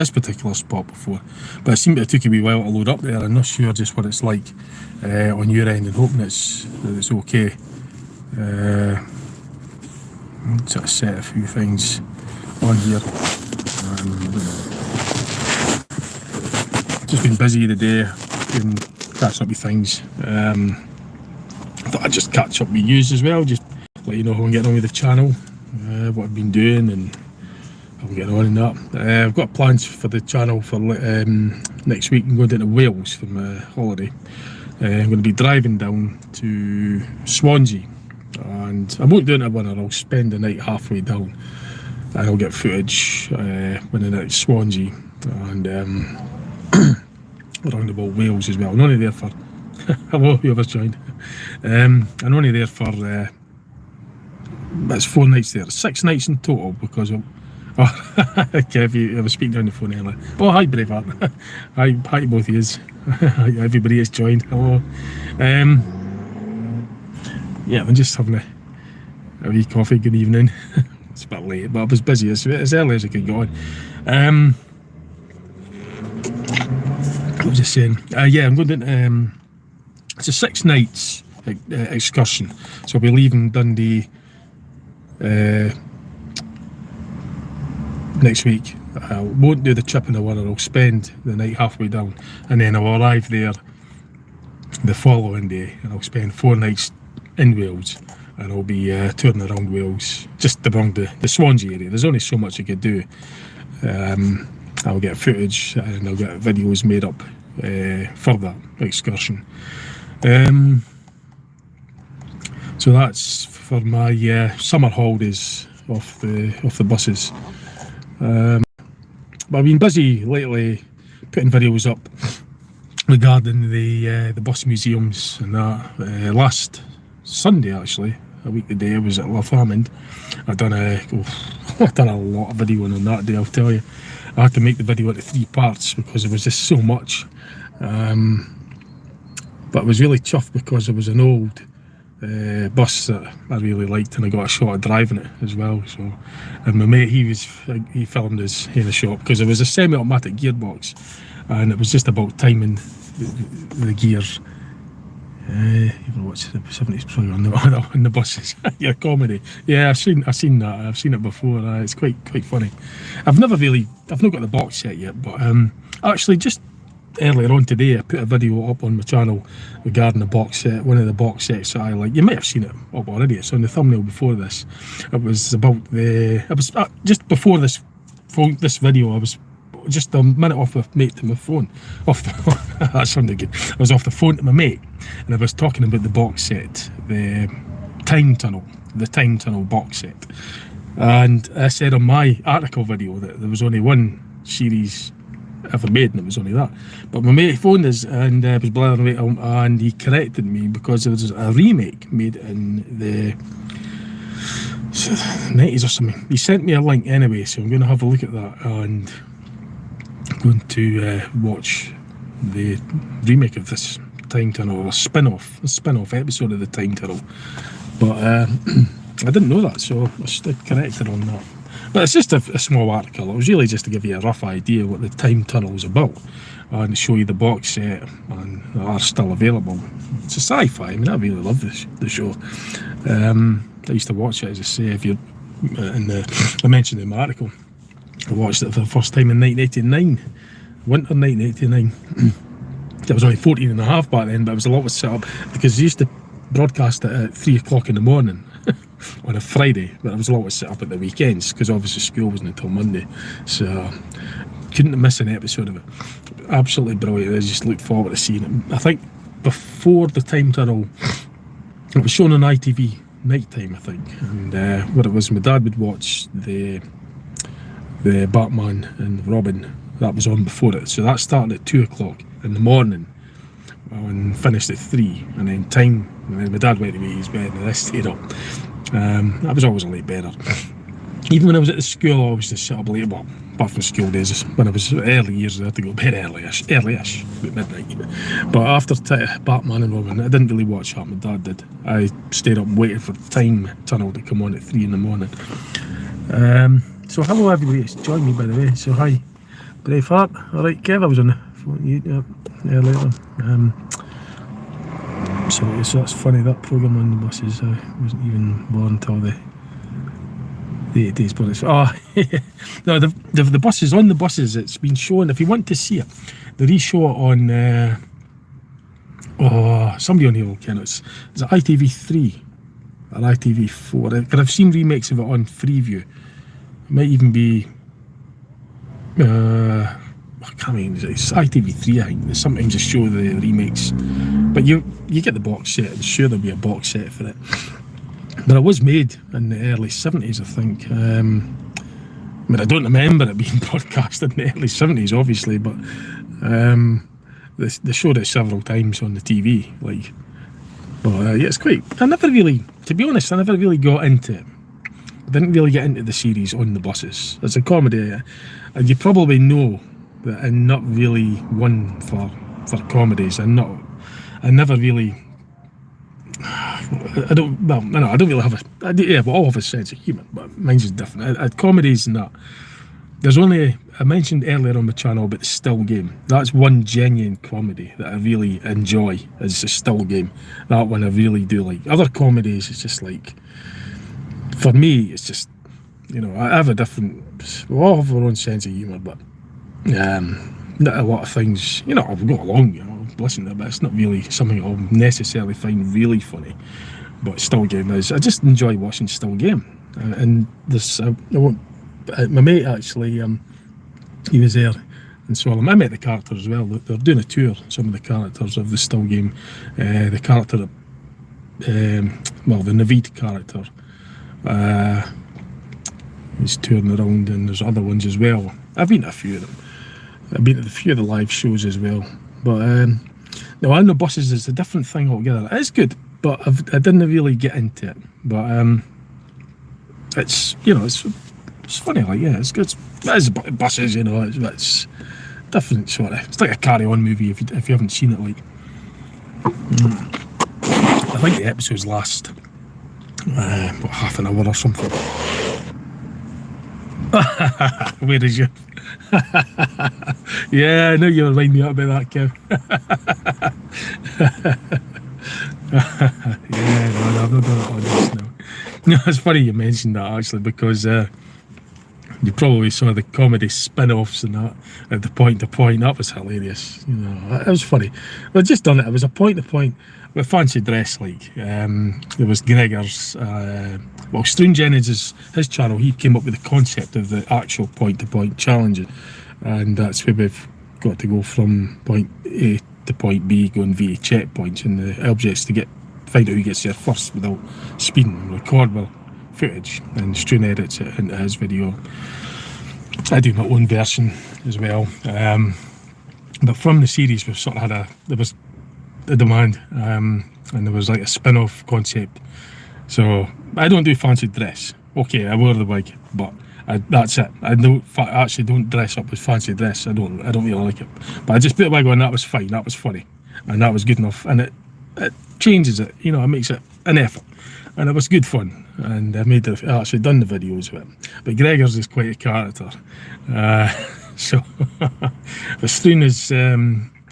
this particular spot before, but it seemed it took a wee while to load up there. I'm not sure just what it's like on your end, and hoping it's okay. Sort of set a few things on here. Just been busy today, been catching up with things. Thought I'd just catch up with yous as well, just let you know how I'm getting on with the channel, what I've been doing and how I'm getting on in that. I've got plans for the channel for next week. I'm going down to Wales for my holiday. I'm going to be driving down to Swansea, and I won't do it in a winter. I'll spend the night halfway down and I'll get footage when I'm at Swansea and around about Wales as well. I'm only there for hello whoever's joined. I'm only there for it's 4 nights there, 6 nights in total, because of Kev, you was speaking down the phone earlier. Oh, hi Braveheart. Hi to both of yous. Everybody has joined. Hello. Yeah, I'm just having a wee coffee. Good evening. It's a bit late, but I was busy as early as I could get on. I was just saying, yeah, I'm going to, it's a 6 nights excursion, so I'll be leaving Dundee next week. I won't do the trip in the winter. I'll spend the night halfway down, and then I'll arrive there the following day, and I'll spend 4 nights in Wales, and I'll be touring around Wales, just around the Swansea area. There's only so much I could do. I'll get footage and I'll get videos made up for that excursion. So that's for my summer holidays off the buses. But I've been busy lately putting videos up regarding the bus museums and that. Last Sunday, actually, a week today, I was at Lathamond. I've done a lot of videoing on that day, I'll tell you. I had to make the video into 3 parts because there was just so much. But I was really chuffed because it was an old bus that I really liked, and I got a shot of driving it as well. So, and my mate, he filmed us in the shop because it was a semi-automatic gearbox, and it was just about timing the gears. Even watch the 70s probably on the buses. Yeah, comedy. Yeah, I've seen that. I've seen it before. It's quite funny. I've not got the box set yet, but actually just earlier on today I put a video up on my channel regarding the box set. One of the box sets that I like. You might have seen it up already. It's on the thumbnail before this. It was about just before this video. I was just a minute off the mate to my phone. That sounded good. I was off the phone to my mate, and I was talking about the box set, the time tunnel box set. And I said on my article video that there was only one series ever made, and it was only that. But my mate phoned us and was blathering away, and he corrected me because there was a remake made in the 90s or something. He sent me a link anyway, so I'm going to have a look at that, and I'm going to watch the remake of this time tunnel, or a spin-off episode of the time tunnel. But I didn't know that, so I stood corrected on that. But it's just a small article. It was really just to give you a rough idea what the time tunnel was about, and show you the box set, and they are still available. It's a sci-fi. I mean, I really love the show. I used to watch it, as I say, if you're I mentioned in my article, I watched it for the first time in 1989, winter 1989. I was only 14 and a half back then, but it was a lot of set up because they used to broadcast it at 3 o'clock in the morning on a Friday, but I was always set up at the weekends because obviously school wasn't until Monday, so couldn't miss an episode of it. Absolutely brilliant. I just looked forward to seeing it. I think before the time tunnel, it was shown on ITV night time, I think, and what it was, my dad would watch the Batman and Robin. That was on before it, so that started at 2 o'clock in the morning and finished at 3, and then time, and then my dad went to his bed and I stayed up. I was always a late bedder. Even when I was at the school, I always just sit up late. Well, apart from school days, when I was early years, I had to go to bed early-ish, about midnight. But after Batman and Robin, I didn't really watch that. My dad did. I stayed up and waited for the time tunnel to come on at 3 in the morning. So hello everybody, it's joined me by the way, so hi. Braveheart. Alright, Kev, I was on the phone earlier. So that's funny, that programme on the buses. I wasn't even born until the 80s, but it's... Oh, no, the buses, on the buses, it's been shown, if you want to see it, the re-show it on... somebody on here will ken it. It's ITV3 or ITV4. But I've seen remakes of it on Freeview. It might even be... I can't remember, it's ITV3, I think. They sometimes just show the remakes. But you get the box set, and sure there'll be a box set for it. But it was made in the early 70s, I think. I mean, I don't remember it being broadcast in the early 70s, obviously, but they showed it several times on the TV. Like, but yeah, it's quite... I never really, to be honest, I never really got into it. I didn't really get into the series on the buses. It's a comedy, and you probably know that I'm not really one for comedies. I never really... I don't really have we all have a sense of humour, but mine's is different. Comedies and that. There's only, I mentioned earlier on my channel about the Still Game. That's one genuine comedy that I really enjoy, is the Still Game. That one I really do like. Other comedies, it's just like, for me, it's just, I have a different, we all have our own sense of humour, but not a lot of things, I'll go along, listen to it, but it's not really something I'll necessarily find really funny. But Still Game is, I just enjoy watching Still Game. And this, my mate actually, he was there in Swallow. I met the character as well. They're doing a tour, some of the characters of the Still Game. The character, the Naveed character, he's touring around, and there's other ones as well. I've been to a few of them. I've been to a few of the live shows as well. But no, on the buses it's a different thing altogether. It's good, but I didn't really get into it. But it's it's funny, like, yeah, it's good. It's buses, it's different sort of. It's like a Carry On movie if you haven't seen it. Like, I think the episodes last half an hour or something. Where is you? Yeah, I know you remind me up about that, Kev. Yeah, no, I've not done it on this now. No, it's funny you mentioned that actually, because you probably saw the comedy spin-offs and that at the Point to Point. That was hilarious. It was funny. We'd just done it. It was a Point to Point with fancy dress, like. There was Gregor's. Stroon Jennings, his channel, he came up with the concept of the actual Point to Point challenges, and that's where we've got to go from point A to point B, going via checkpoints, and the objects to find out who gets there first without speeding, and record with footage, and Stroon edits it into his video. I do my own version as well, but from the series we've sort of had there was a demand, and there was like a spin-off concept. So I don't do fancy dress. Okay, I wear the wig, but that's it. I actually don't dress up with fancy dress. I don't really like it. But I just put the wig on. That was fine. That was funny, and that was good enough. And it changes it. It makes it an effort, and it was good fun. And I actually done the videos with it. But Gregor's is quite a character. So the Stroon is.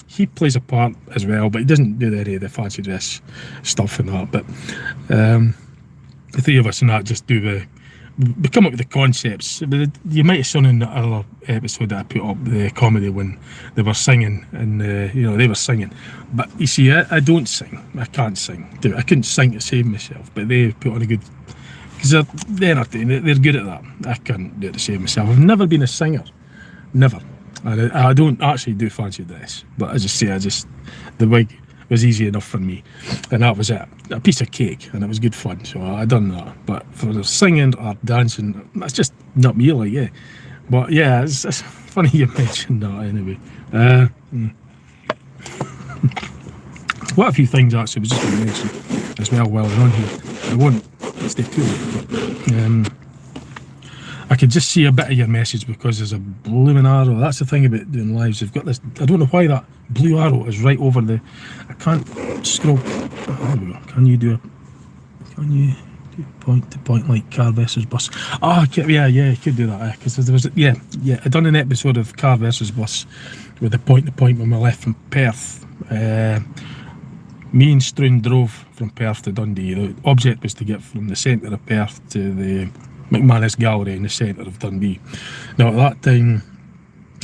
He plays a part as well, but he doesn't do any of the fancy dress stuff and that. But the three of us and that just we come up with the concepts. You might have seen in the other episode that I put up, the comedy, when they were singing, and they were singing. But you see, I don't sing. I can't sing. I couldn't sing to save myself. But they put on a good, because they're good at that. I couldn't do it to save myself. I've never been a singer, never. I don't actually do fancy dress, but as I say, the wig was easy enough for me, and that was it. A piece of cake, and it was good fun, so I done that. But for the singing or dancing, that's just not me, like, yeah. But yeah, it's funny you mentioned that anyway. What a few things actually I was just going to mention as well while we're on here. I won't stay too late, but I could just see a bit of your message because there's a blooming arrow. That's the thing about doing lives. They've got this, I don't know why that blue arrow is right over I can't scroll. Oh, there we go. Can you? Point to point like car versus bus. Oh, yeah, you could do that, because there was, I done an episode of car versus bus with the point to point when we left from Perth. Me and Struan drove from Perth to Dundee. The object was to get from the centre of Perth to the McManus Gallery in the centre of Dundee. Now, at that time,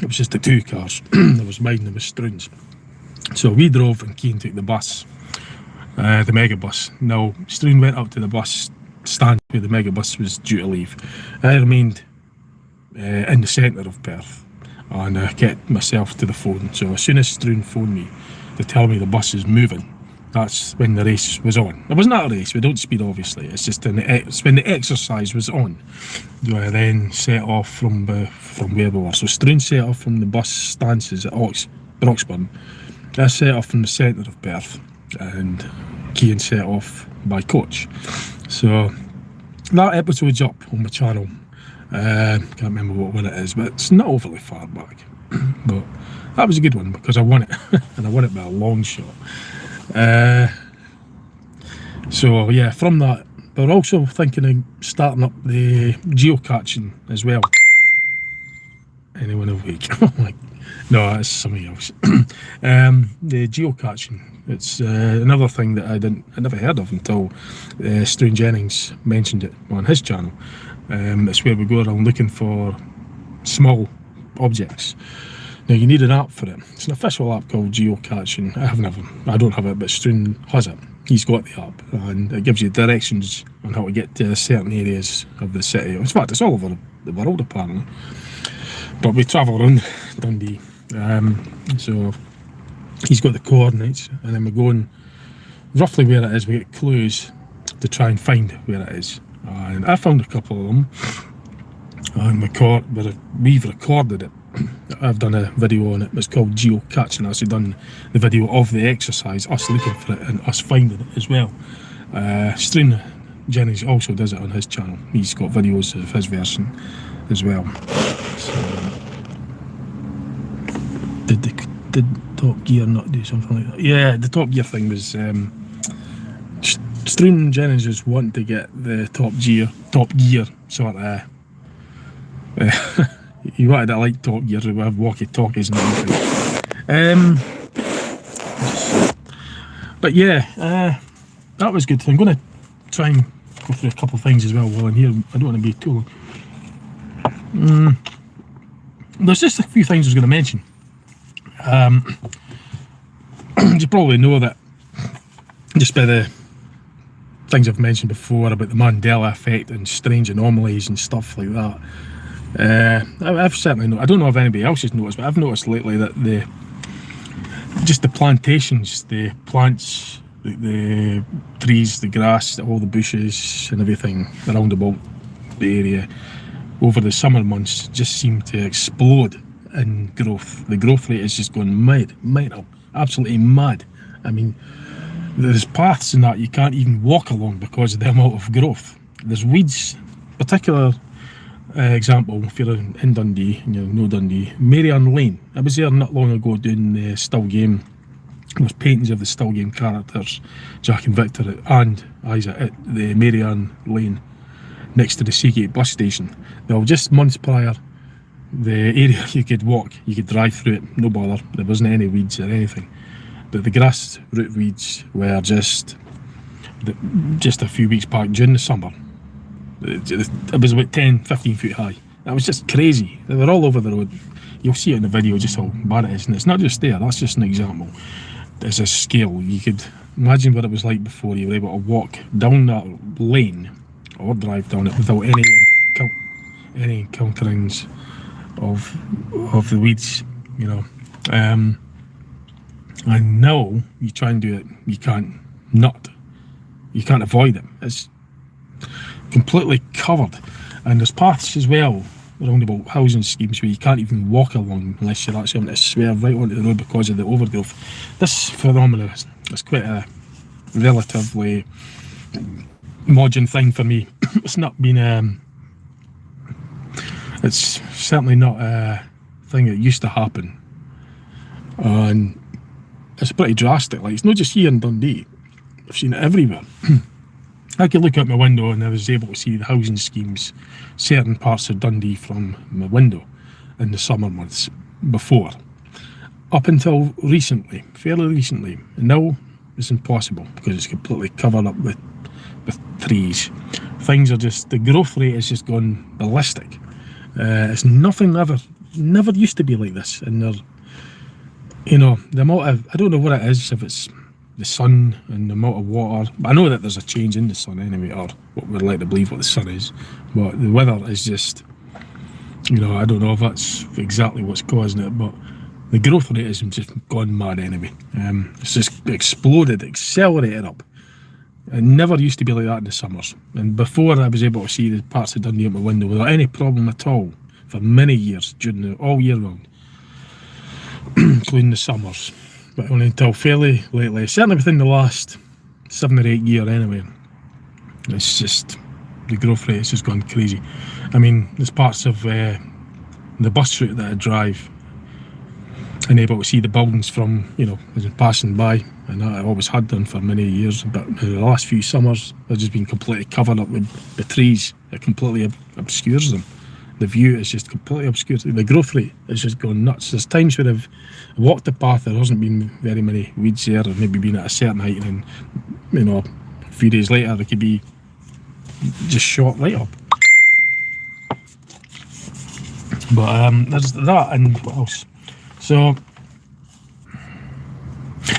it was just the two cars. There was mine and there was Struan's. So we drove and Cian took the bus, the megabus. Now, Struan went up to the bus stand where the megabus was due to leave. I remained in the centre of Perth and kept myself to the phone. So as soon as Struan phoned me to tell me the bus is moving, that's when the race was on. It wasn't a race, we don't speed obviously, it's just it's when the exercise was on. I then set off from where we were. So Struan set off from the bus stances at Broxburn. I set off from the centre of Perth and Cian set off by coach. So that episode's up on my channel. Can't remember what one it is, but it's not overly far back. But that was a good one because I won it, and I won it by a long shot. So yeah, from that, we're also thinking of starting up the geocaching as well. Anyone awake? No, that's something else. The geocaching, it's another thing that I never heard of until Struan Jennings mentioned it on his channel. It's where we go around looking for small objects. Now, you need an app for it. It's an official app called geocaching. I don't have it, but Struan has it. He's got the app, and it gives you directions on how to get to certain areas of the city. In fact, it's all over the world apparently. But we travel around Dundee, so he's got the coordinates, and then we're going roughly where it is. We get clues to try and find where it is, and I found a couple of them, and we've recorded it. I've done a video on it. It's called geocaching. I've actually done the video of the exercise, us looking for it and us finding it as well. Struan Jennings also does it on his channel. He's got videos of his version as well. So, did Top Gear not do something like that? Yeah, the Top Gear thing was Struan Jennings was wanting to get the Top Gear sort of. He wanted it like Top Gear, we have walkie-talkies and everything. But yeah, that was good. I'm going to try and go through a couple of things as well while I'm here. I don't want to be too long. There's just a few things I was going to mention. You probably know that just by the things I've mentioned before about the Mandela effect and strange anomalies and stuff like that. I've certainly noticed, I don't know if anybody else has noticed, but I've noticed lately that the plantations, the plants, the trees, the grass, all the bushes and everything around about the area over the summer months just seem to explode in growth. The growth rate is just going mad, absolutely mad. I mean, there's paths in that you can't even walk along because of the amount of growth. There's weeds, particular example, if you're in Dundee, and you know Dundee, Marianne Lane. I was there not long ago doing the still game. There's paintings of the still game characters, Jack and Victor and Isaac, at the Marianne Lane next to the Seagate bus station. Now, just months prior, the area you could walk, you could drive through it, no bother. There wasn't any weeds or anything. But the grass root weeds were just a few weeks back during the summer. It was about 10-15 foot high. That was just crazy. They were all over the road. You'll see it in the video just how bad it is, and it's not just there, that's just an example. There's a scale. You could imagine what it was like before you were able to walk down that lane or drive down it without any encounterings of the weeds, you know. And now you try and do it, you can't avoid it. It's completely covered, and there's paths as well around about housing schemes where you can't even walk along unless you're actually having to swerve right onto the road because of the overgrowth. This phenomenon is quite a relatively modern thing for me. It's not been it's certainly not a thing that used to happen, and it's pretty drastic. Like, it's not just here in Dundee, I've seen it everywhere. I could look out my window and I was able to see the housing schemes, certain parts of Dundee from my window in the summer months before. Up until recently, fairly recently. And now it's impossible because it's completely covered up with trees. Things are just, the growth rate has just gone ballistic. It's never used to be like this. And they're, you know, the amount of, I don't know what it is, if it's the sun and the amount of water. But I know that there's a change in the sun anyway, or what we're led to believe what the sun is. But the weather is just, you know, I don't know if that's exactly what's causing it, but the growth rate has just gone mad anyway. It's just exploded, accelerated up. It never used to be like that in the summers. And before, I was able to see the parts of Dundee out my window without any problem at all for many years, all year round, including the summers. But only until fairly lately, certainly within the last 7 or 8 years anyway, it's just, the growth rate has just gone crazy. I mean, there's parts of the bus route that I drive and able to see the buildings from, you know, as I'm passing by, and I always had done for many years, but in the last few summers they've just been completely covered up with the trees. It completely obscures them. The view is just completely obscured. The growth rate is just going nuts. There's times where I've walked the path, there hasn't been very many weeds there, or maybe been at a certain height, and then, you know, a few days later it could be just shot right up. But there's that, and what else? So,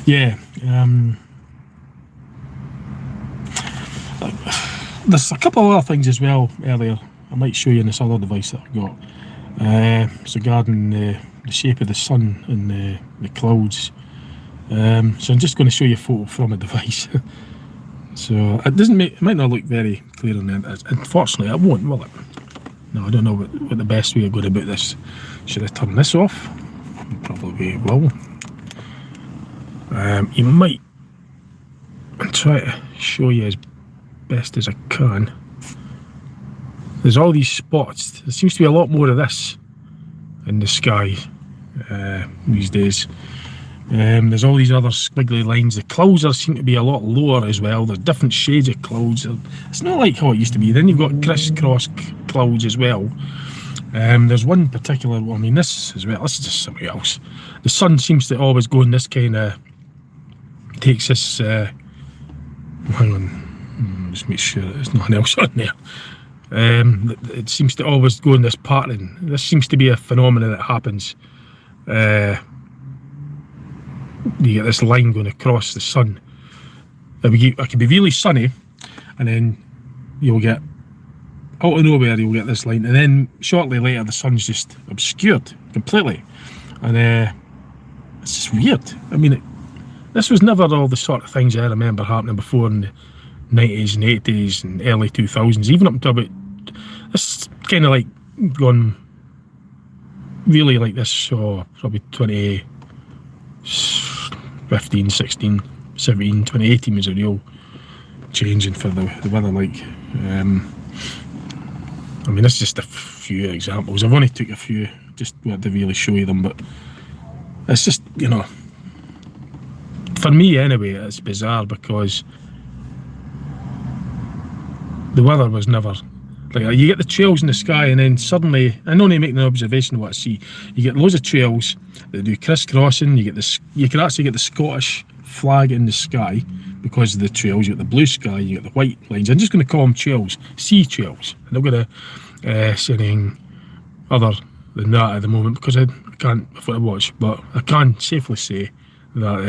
yeah, there's a couple of other things as well earlier. I might show you in this other device that I've got. It's regarding the shape of the sun and the clouds. So I'm just going to show you a photo from a device. So it might not look very clear on there. Unfortunately, it won't, will it? No, I don't know what the best way of going about this. Should I turn this off? Probably will. You might try to show you as best as I can. There's all these spots. There seems to be a lot more of this in the sky these days. There's all these other squiggly lines. The clouds seem to be a lot lower as well. There's different shades of clouds. It's not like how it used to be. Then you've got crisscross clouds as well. There's one particular one, I mean this as well, this is just something else. The sun seems to always go in this kind of, takes this, hang on, just make sure there's nothing else on there. It seems to always go in this pattern. This seems to be a phenomenon that happens. You get this line going across the sun. It could be really sunny, and then you'll get, out of nowhere you'll get this line, and then shortly later the sun's just obscured completely, and it's just weird. I mean, this was never all the sort of things I remember happening before in the 90s and 80s and early 2000s, even up to about, this kind of like gone really like this, so probably 2015, 16, 17, 2018 was a real changing for the weather, like. I mean, that's just a few examples. I've only took a few, just wanted to really show you them, but it's just, you know, for me anyway, it's bizarre because the weather was never, like, you get the trails in the sky and then suddenly, I'm only making an observation of what I see, you get loads of trails that do crisscrossing, you can actually get the Scottish flag in the sky because of the trails. You get the blue sky, you get the white lines. I'm just going to call them trails, sea trails. I'm not going to say anything other than that at the moment because I can't afford to watch, but I can safely say that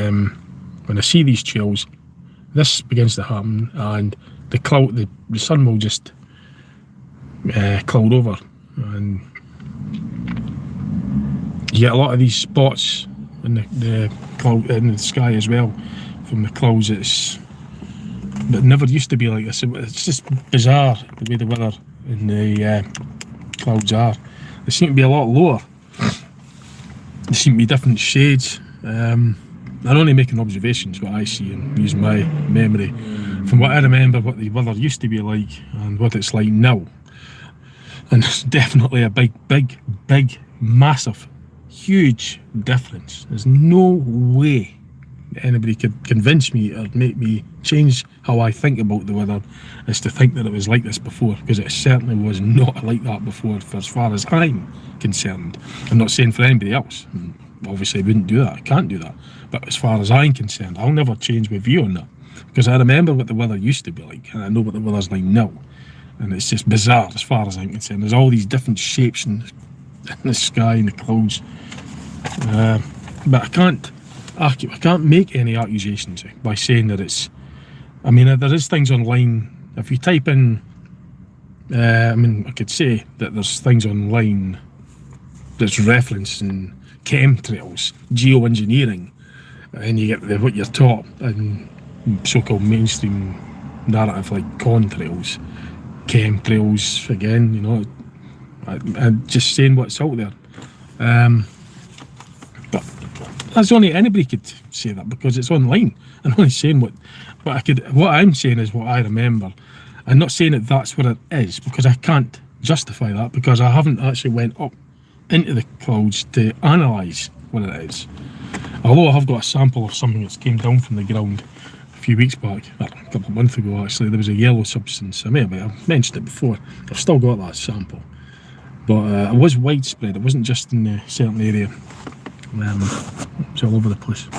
when I see these trails, this begins to happen, and the sun will just cloud over, and you get a lot of these spots in the cloud in the sky as well from the clouds. But it never used to be like this. It's just bizarre the way the weather and the clouds are. They seem to be a lot lower. There seem to be different shades. I'm only making observations, what I see, and using my memory from what I remember what the weather used to be like and what it's like now. And there's definitely a big, massive, huge difference. There's no way anybody could convince me or make me change how I think about the weather is to think that it was like this before, because it certainly was not like that before, for as far as I'm concerned. I'm not saying for anybody else. Obviously, I wouldn't do that. I can't do that. But as far as I'm concerned, I'll never change my view on that, because I remember what the weather used to be like, and I know what the weather's like now. And it's just bizarre as far as I'm concerned. There's all these different shapes in the sky and the clouds. But I can't make any accusations by saying that it's... I mean, there is things online. If you type in... I could say that there's things online that's referencing chemtrails, geoengineering, and you get what you're taught in so-called mainstream narrative like contrails, chemtrails again, you know, and just saying what's out there. But that's only anybody could say that because it's online. I'm only saying what I'm saying is what I remember. I'm not saying that that's what it is, because I can't justify that, because I haven't actually went up into the clouds to analyse what it is. Although I have got a sample of something that's came down from the ground a few weeks back, a couple of months ago actually. There was a yellow substance. I've mentioned it before. I've still got that sample, but it was widespread. It wasn't just in a certain area. It's all over the place.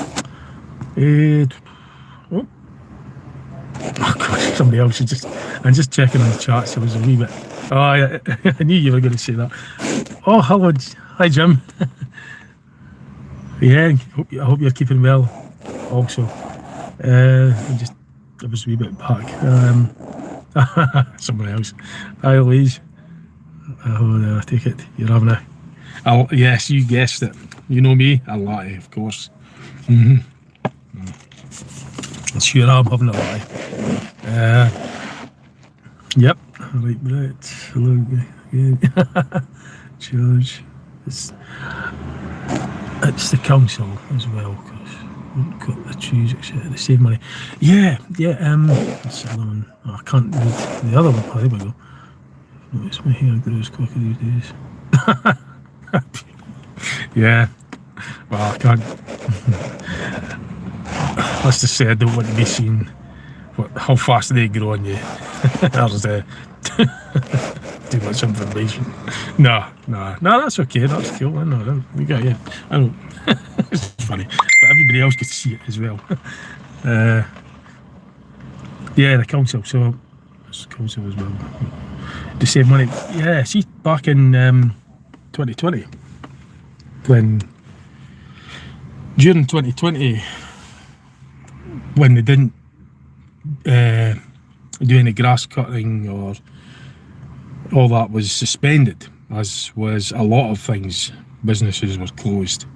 Oh gosh, somebody else is I'm just checking on the chat, so it was a wee bit. Oh, I knew you were going to say that. Oh, hello, hi Jim. Yeah, I hope you're keeping well. Also, I was a wee bit back. Somebody else. Hi, Louise. I take it you're having yes, you guessed it. You know me, a latte, of course. Sure, I'm having a latte. Yep. Right, Brett. Hello again. George. It's the council as well, because we haven't got the trees, etc. They save money. Yeah. That's the other one. Oh, I can't read the other one. Oh, there we go. Notice my hair grows quicker these days. Yeah. Well, I can't. Let's just say I don't want to be seen how fast they grow on you. There's too much information. No, that's okay. That's cool. I know. We got you. I know. It's funny, but everybody else gets to see it as well. Yeah, the council. So it's the council as well to save money. Yeah, see, back in 2020, during 2020, when they didn't do any grass cutting or all that was suspended, as was a lot of things. Businesses were closed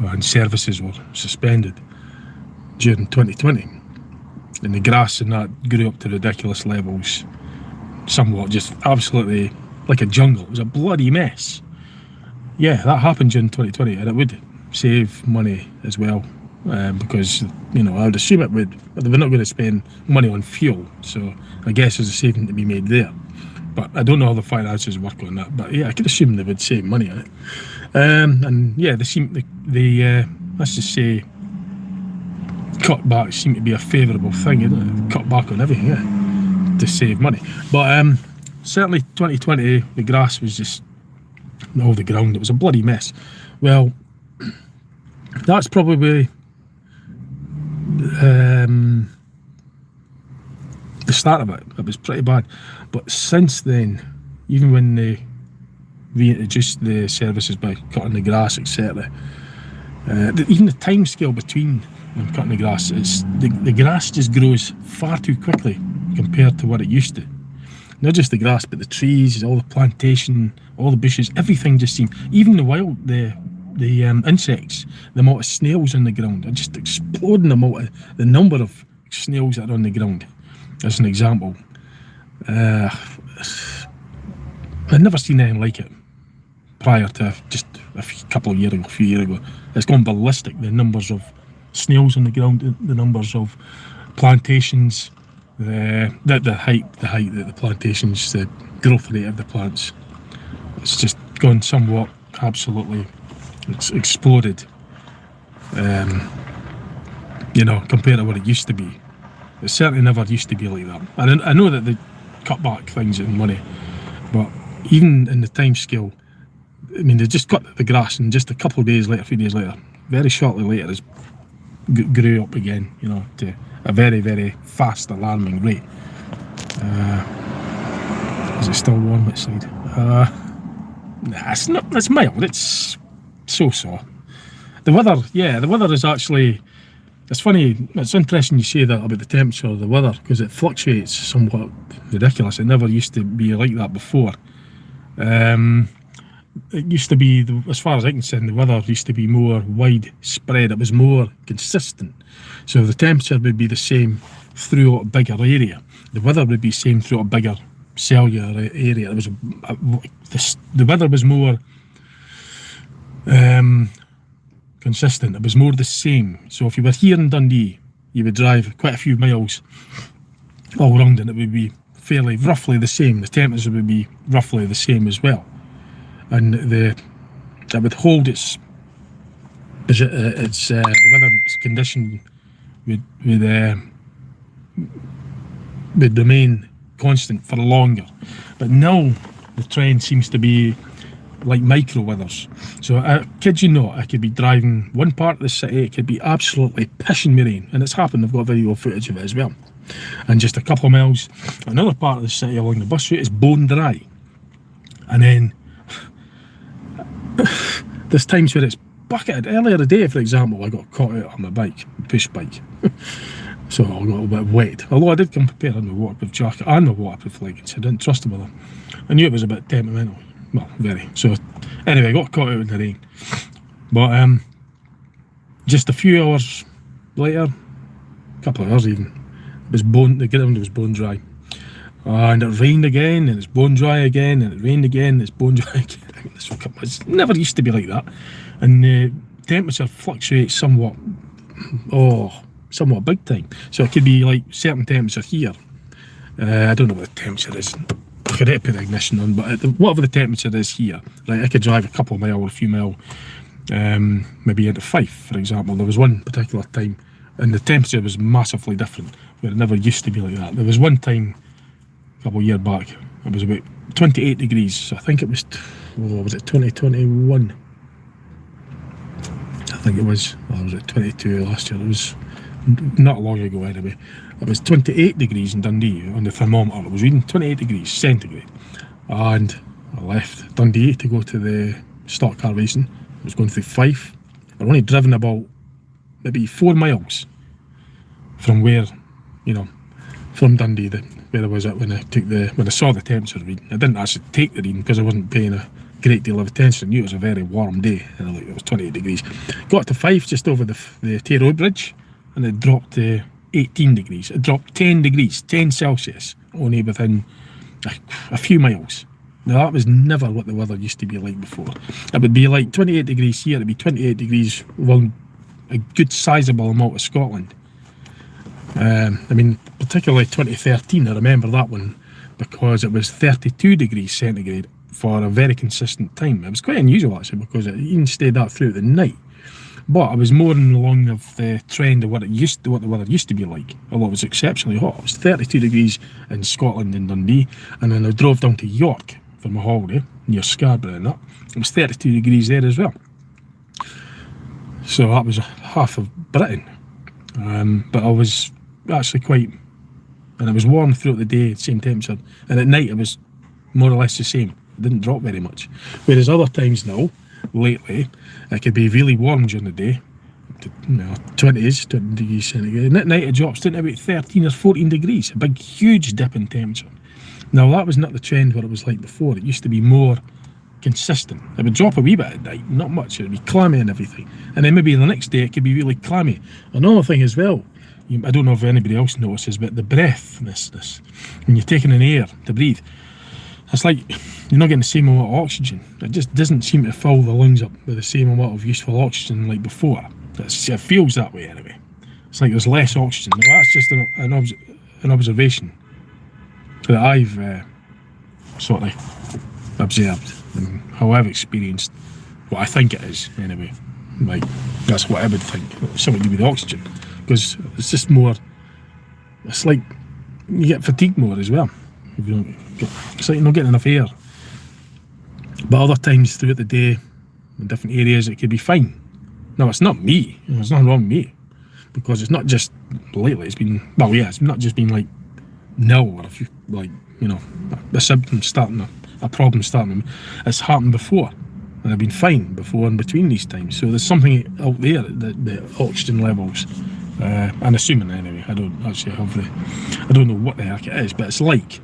and services were suspended during 2020, and the grass and that grew up to ridiculous levels, somewhat just absolutely like a jungle. It was a bloody mess. Yeah, that happened during 2020, and it would save money as well, because, you know, I would assume it would. They're not going to spend money on fuel, so I guess there's a saving to be made there. But I don't know how the finances work on that. But yeah, I could assume they would save money on it. And yeah, they let's just say, cutbacks seem to be a favourable thing, isn't it? Cut back on everything, yeah, to save money. But certainly 2020, the grass was just all the ground. It was a bloody mess. Well, that's probably the start of it. It was pretty bad. But since then, even when they reintroduced the services by cutting the grass, etc., even the time scale between them cutting the grass, the grass just grows far too quickly compared to what it used to. Not just the grass, but the trees, all the plantation, all the bushes, everything just seemed, even the insects, the amount of snails on the ground are just exploding. The number of snails that are on the ground, as an example. I'd never seen anything like it prior to just a few years ago. It's gone ballistic, the numbers of snails on the ground, the numbers of plantations, the height of the plantations, the growth rate of the plants. It's just gone somewhat, absolutely, it's exploded. you know, compared to what it used to be. It certainly never used to be like that. And I know that they cut back things in money, but even in the time scale, I mean, they just cut the grass and just a couple of days later, 3 days later, very shortly later, it grew up again, you know, to a very, very fast, alarming rate. Is it still warm outside? Nah, it's not. It's mild. It's so. The weather, yeah, the weather is actually. It's funny. It's interesting you say that about the temperature of the weather because it fluctuates somewhat ridiculous. It never used to be like that before. It used to be, as far as I can see, the weather used to be more widespread. It was more consistent. So the temperature would be the same throughout a bigger area. The weather would be the same throughout a bigger cellular area. It was the weather was more consistent. It was more the same. So if you were here in Dundee, you would drive quite a few miles all around and it would be fairly roughly the same. The temperature would be roughly the same as well. And it would hold the weather condition would remain constant for longer. But now the trend seems to be like micro weathers. So I kid you not, I could be driving one part of the city, it could be absolutely pissing me rain, and it's happened. I've got video footage of it as well. And just a couple of miles, another part of the city along the bus route is bone dry, and then there's times where it's bucketed. Earlier today, for example, I got caught out on my bike, push bike. So I got a little bit wet. Although I did come prepared in my waterproof jacket and my waterproof leggings. I didn't trust the weather. I knew it was a bit temperamental. Well, very. So anyway, I got caught out in the rain. But just a few hours later, a couple of hours even, the ground was bone dry. And it rained again, and it's bone dry again, and it rained again, and it's bone dry again. It's never used to be like that. And the temperature fluctuates somewhat big time. So it could be like certain temperature here. I don't know what the temperature is. I could put the ignition on, but whatever the temperature is here, right, I could drive a couple of mile or a few mile, maybe into Fife, for example. There was one particular time, and the temperature was massively different, where it never used to be like that. There was one time, a couple of years back, it was about 28 degrees. So I think it was, was it 2021? I think it was, or was it 22 last year? It was not long ago anyway. It was 28 degrees in Dundee on the thermometer. It was reading 28 degrees centigrade. And I left Dundee to go to the stock car racing. I was going through Fife. I'd only driven about maybe 4 miles from where, from Dundee, where I was at when I saw the temperature reading. I didn't actually take the reading because I wasn't paying a great deal of attention. I knew it was a very warm day, and it was 28 degrees. Got to Fife just over the Tay Road Bridge, and it dropped to 18 degrees. It dropped 10 degrees, 10 Celsius, only within a few miles. Now that was never what the weather used to be like before. It would be like 28 degrees here, it would be 28 degrees along a good sizable amount of Scotland. Particularly 2013, I remember that one because it was 32 degrees centigrade for a very consistent time. It was quite unusual actually because it even stayed that throughout the night. But I was more along of the trend of what the weather used to be like. Although it was exceptionally hot. It was 32 degrees in Scotland in Dundee, and then I drove down to York for my holiday near Scarborough and that. It was 32 degrees there as well. So that was half of Britain. But I was actually and it was warm throughout the day, same temperature, and at night it was more or less the same. It didn't drop very much. Whereas other times now, lately, it could be really warm during the day, 20 degrees centigrade, and at night it drops down to about 13 or 14 degrees, a big huge dip in temperature. Now that was not the trend what it was like before. It used to be more consistent. It would drop a wee bit at night, not much. It would be clammy and everything, and then maybe the next day it could be really clammy. Another thing as well, I don't know if anybody else notices, but the breathlessness when you're taking in air to breathe, it's like you're not getting the same amount of oxygen. It just doesn't seem to fill the lungs up with the same amount of useful oxygen like before. It feels that way anyway. It's like there's less oxygen. Now that's just an observation that I've sort of observed and how I've experienced what I think it is anyway. Like, that's what I would think. It's something to do with the oxygen. because it's just more, it's like you get fatigued more as well. If you don't get, it's like you're not getting enough air. But other times throughout the day, in different areas, it could be fine. No, it's not me. There's nothing wrong with me. Because it's not just lately, it's been, well, yeah, it's not just been like nil, or if you, like, you know, a symptom starting, a problem starting. It's happened before. And I've been fine before and between these times. So there's something out there, the oxygen levels. I'm assuming anyway, I don't actually have I don't know what the heck it is, but it's like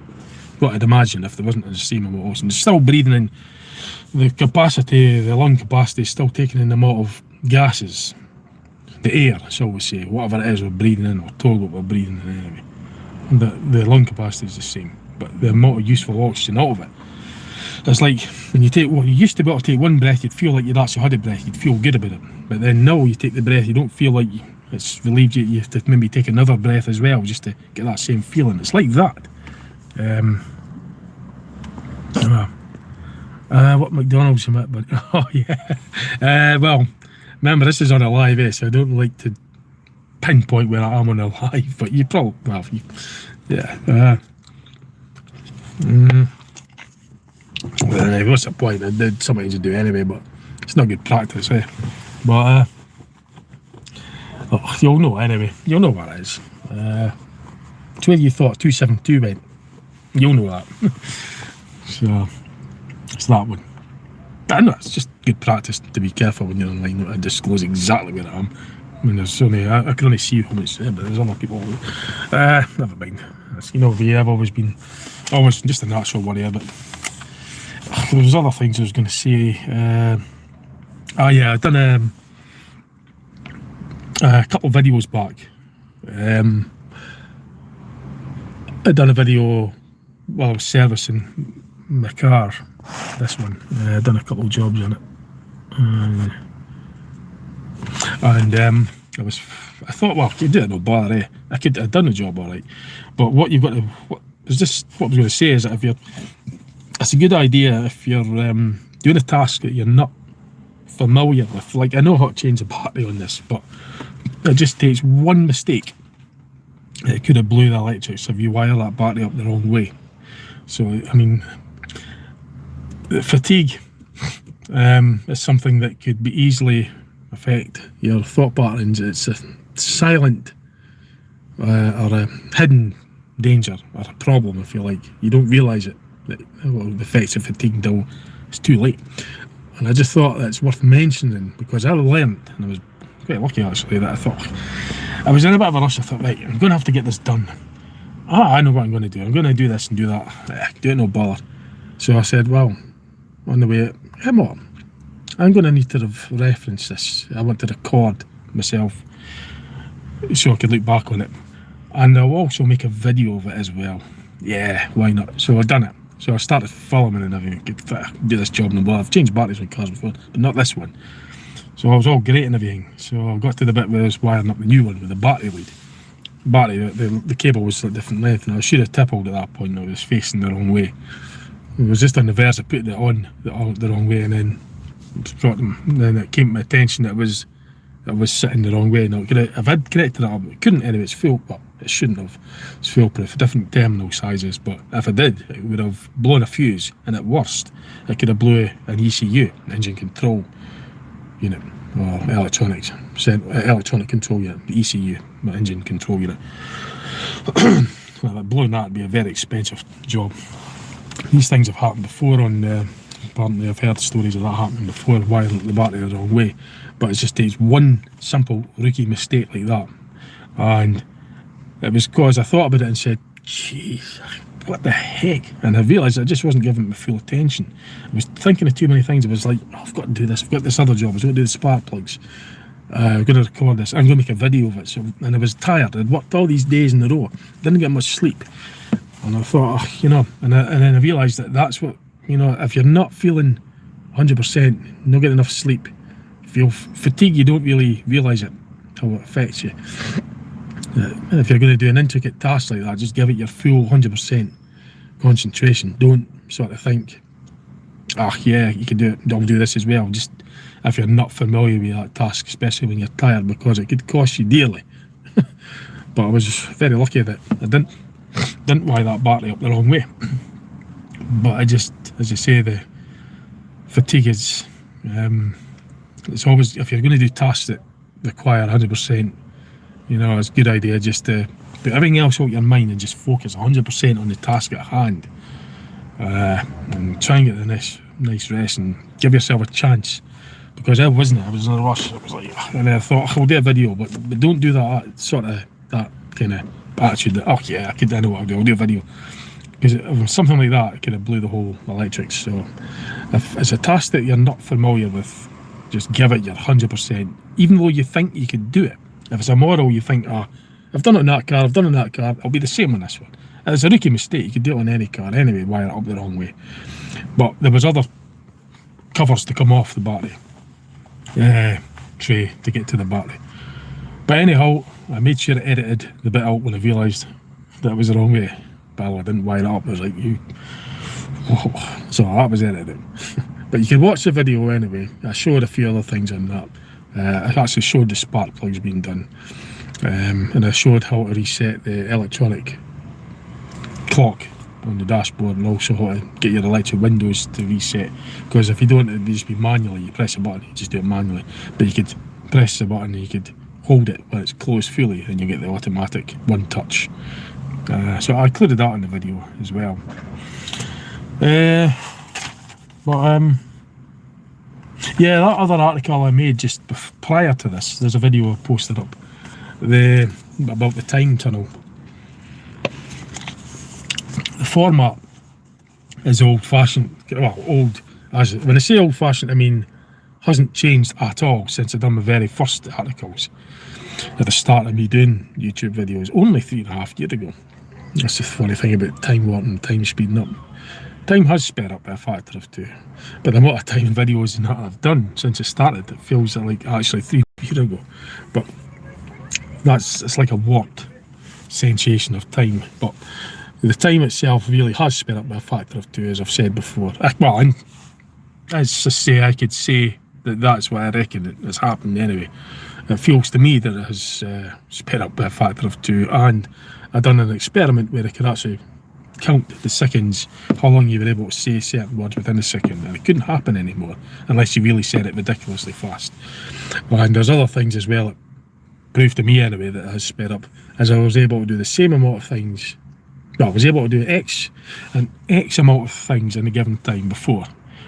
what I'd imagine if there wasn't the same amount of oxygen. It's still breathing in the capacity, the lung capacity is still taking in the amount of gases, the air, shall we say, whatever it is we're breathing in, or told what we're breathing in anyway. The lung capacity is the same, but the amount of useful oxygen out of it. It's like when you take, well, you used to be able to take one breath, you'd feel like you'd actually had a breath, you'd feel good about it. But then now you take the breath, you don't feel like it's relieved you, you have to maybe take another breath as well, just to get that same feeling. It's like that. What McDonald's am at, but oh yeah. Well, remember this is on a live, so I don't like to pinpoint where I am on a live, but you probably, well, yeah. What's the point? I did something to do anyway, but it's not good practice, eh? But oh, you'll know anyway. You'll know what it is. It's where you thought 272 went. You'll know that. So it's that one. I know it's just good practice to be careful when you're online, not to disclose exactly where I am. I mean, there's only I can only see how much there, but there's other people. Never mind. You know, I've always been just a natural worrier, but there was other things I was going to say. Yeah, I've done a couple of videos back. I'd done a video while I was servicing my car. This one, I'd done a couple of jobs on it, and I thought, well, you do it no bother, eh? I'd done the job all right, but what you've got to, what I was going to say is that it's a good idea if you're doing a task that you're not familiar with. Like, I know how to change a battery on this, but it just takes one mistake. It could have blew the electrics if you wire that battery up the wrong way. So, I mean, fatigue is something that could be easily affect your thought patterns. It's a silent or a hidden danger or a problem, if you like. You don't realise it, the effects of fatigue until it's too late. And I just thought that's worth mentioning, because I learned, and I was quite lucky actually, that I thought I was in a bit of a rush. I thought, right, I'm going to have to get this done. I know what I'm going to do. I'm going to do this and do that. Do it no bother. So I said, well, on the way, I'm going to need to reference this. I want to record myself so I could look back on it. And I'll also make a video of it as well. Yeah, why not? So I've done it. So I started filming and everything. Could do this job no bother. I've changed batteries on cars before, but not this one. So I was all great and everything. So I got to the bit where I was wiring up the new one with the battery lead. The cable was a different length, and I should have tippled at that point. I was facing the wrong way. It was just on the verge of putting it on the wrong way, and then it came to my attention that it was sitting the wrong way. Now, if I'd corrected it up, it couldn't anyway. It's full, but it shouldn't have. It's foolproof, different terminal sizes. But if I did, it would have blown a fuse, and at worst, it could have blew an ECU, an engine control unit, or electronic control unit, the ECU, the engine control unit. Well, blowing that would be a very expensive job. These things have happened before apparently I've heard stories of that happening before, wiring the battery the wrong way. But it just takes one simple rookie mistake like that. And it was because I thought about it and said, jeez, what the heck? And I realised I just wasn't giving it my full attention. I was thinking of too many things. I was like, oh, I've got to do this, I've got this other job, I was going to do the spark plugs. I'm going to record this, I'm going to make a video of it. So, and I was tired, I'd worked all these days in a row, didn't get much sleep. And I thought, and then I realised that that's what, if you're not feeling 100%, not getting enough sleep, feel fatigue, you don't really realise it, how it affects you. If you're going to do an intricate task like that, just give it your full 100% concentration. Don't sort of think, yeah, you can do it, I'll do this as well. Just if you're not familiar with that task, especially when you're tired, because it could cost you dearly. But I was very lucky that I didn't wire that battery up the wrong way. But I just, as I say, the fatigue is, it's always, if you're going to do tasks that require 100%, you know, it's a good idea just to put everything else out your mind and just focus 100% on the task at hand, and try and get the nice rest and give yourself a chance. Because I was in a rush. I was like, and I thought, I'll do a video, but don't do that sort of, that kind of attitude that, oh yeah, I know what I'll do a video. Because if it was something like that, it kind of blew the whole electrics. So if it's a task that you're not familiar with, just give it your 100%, even though you think you could do it. If it's a model you think, I've done it in that car, I'll be the same on this one. And it's a rookie mistake, you could do it on any car anyway, wire it up the wrong way. But there was other covers to come off the battery tray to get to the battery. But anyhow, I made sure I edited the bit out when I realised that it was the wrong way. Well, I didn't wire it up, I was like, whoa. So that was edited. But you can watch the video anyway. I showed a few other things in that. I actually showed the spark plugs being done, and I showed how to reset the electronic clock on the dashboard, and also how to get your electric windows to reset. Because if you don't, it'd just be manually. You press a button, you just do it manually. But you could press the button and you could hold it when it's closed fully, and you get the automatic one touch. So I included that in the video as well. Yeah, that other article I made just prior to this, there's a video I posted up about the time tunnel. The format is old-fashioned. Well, old, when I say old-fashioned, I mean hasn't changed at all since I done my very first articles at the start of me doing YouTube videos only 3.5 years ago. That's the funny thing about time warping, time speeding up. Time has sped up by a factor of 2, but the amount of time videos that I've done since it started, it feels like actually 3 years ago. But it's like a warped sensation of time. But the time itself really has sped up by a factor of 2, as I've said before. Well, and as I say, I could say that that's what I reckon has happened anyway. It feels to me that it has sped up by a factor of 2, and I've done an experiment where I could actually count the seconds, how long you were able to say certain words within a second, and it couldn't happen anymore unless you really said it ridiculously fast. And there's other things as well that proved to me anyway that it has sped up, as I was able to do the same amount of things. Well, I was able to do X amount of things in a given time before,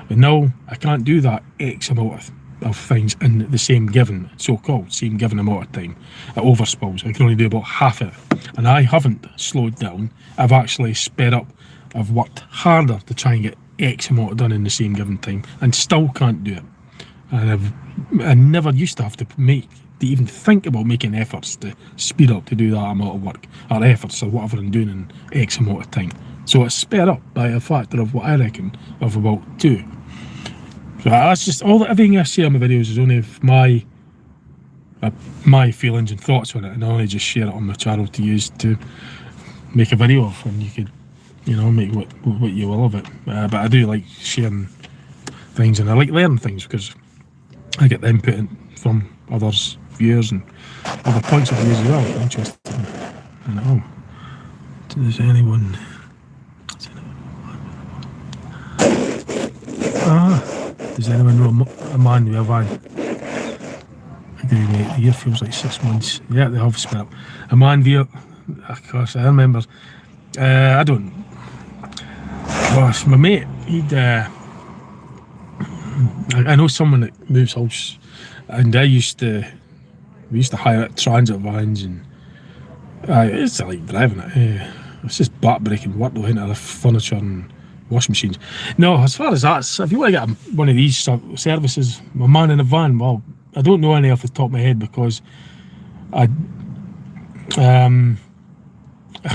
but now I can't do that X amount of things in the same given, so-called same given amount of time. It overspills. I can only do about half of it, and I haven't slowed down. I've actually sped up. I've worked harder to try and get X amount done in the same given time, and still can't do it. And I never used to have to even think about making efforts to speed up to do that amount of work, or efforts or whatever I'm doing in X amount of time. So it's sped up by a factor of what I reckon of about 2. So that's just everything I say on my videos is only my feelings and thoughts on it, and I only just share it on my channel to use to make a video of, and you could, make what you will of it. But I do like sharing things, and I like learning things because I get the input from others' viewers and other points of views as well. It's interesting. And does anyone? Does anyone know a man with a van? I do, mate. The year feels like 6 months. Yeah, they have sped up. A man via. Of course, I remember. I don't. Gosh, my mate, I know someone that moves house, and we used to hire transit vans, and it's like driving it. It's just back-breaking work though, into the furniture and washing machines. No, as far as that, if you want to get one of these services, a man in a van, well, I don't know any off the top of my head because it can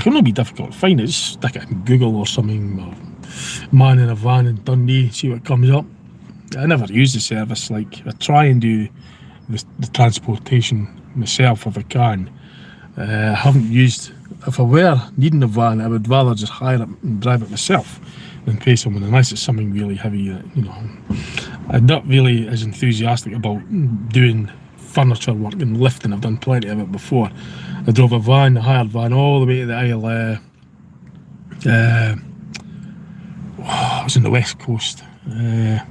only be difficult to find it. Just stick it in Google or something, or man in a van in Dundee, see what comes up. I never use the service. Like, I try and do the transportation myself if I can. I haven't used. If I were needing a van, I would rather just hire it and drive it myself than pay someone, unless it's something really heavy that, I'm not really as enthusiastic about doing furniture work and lifting. I've done plenty of it before. I drove a hired van all the way to the Isle. I was on the west coast. There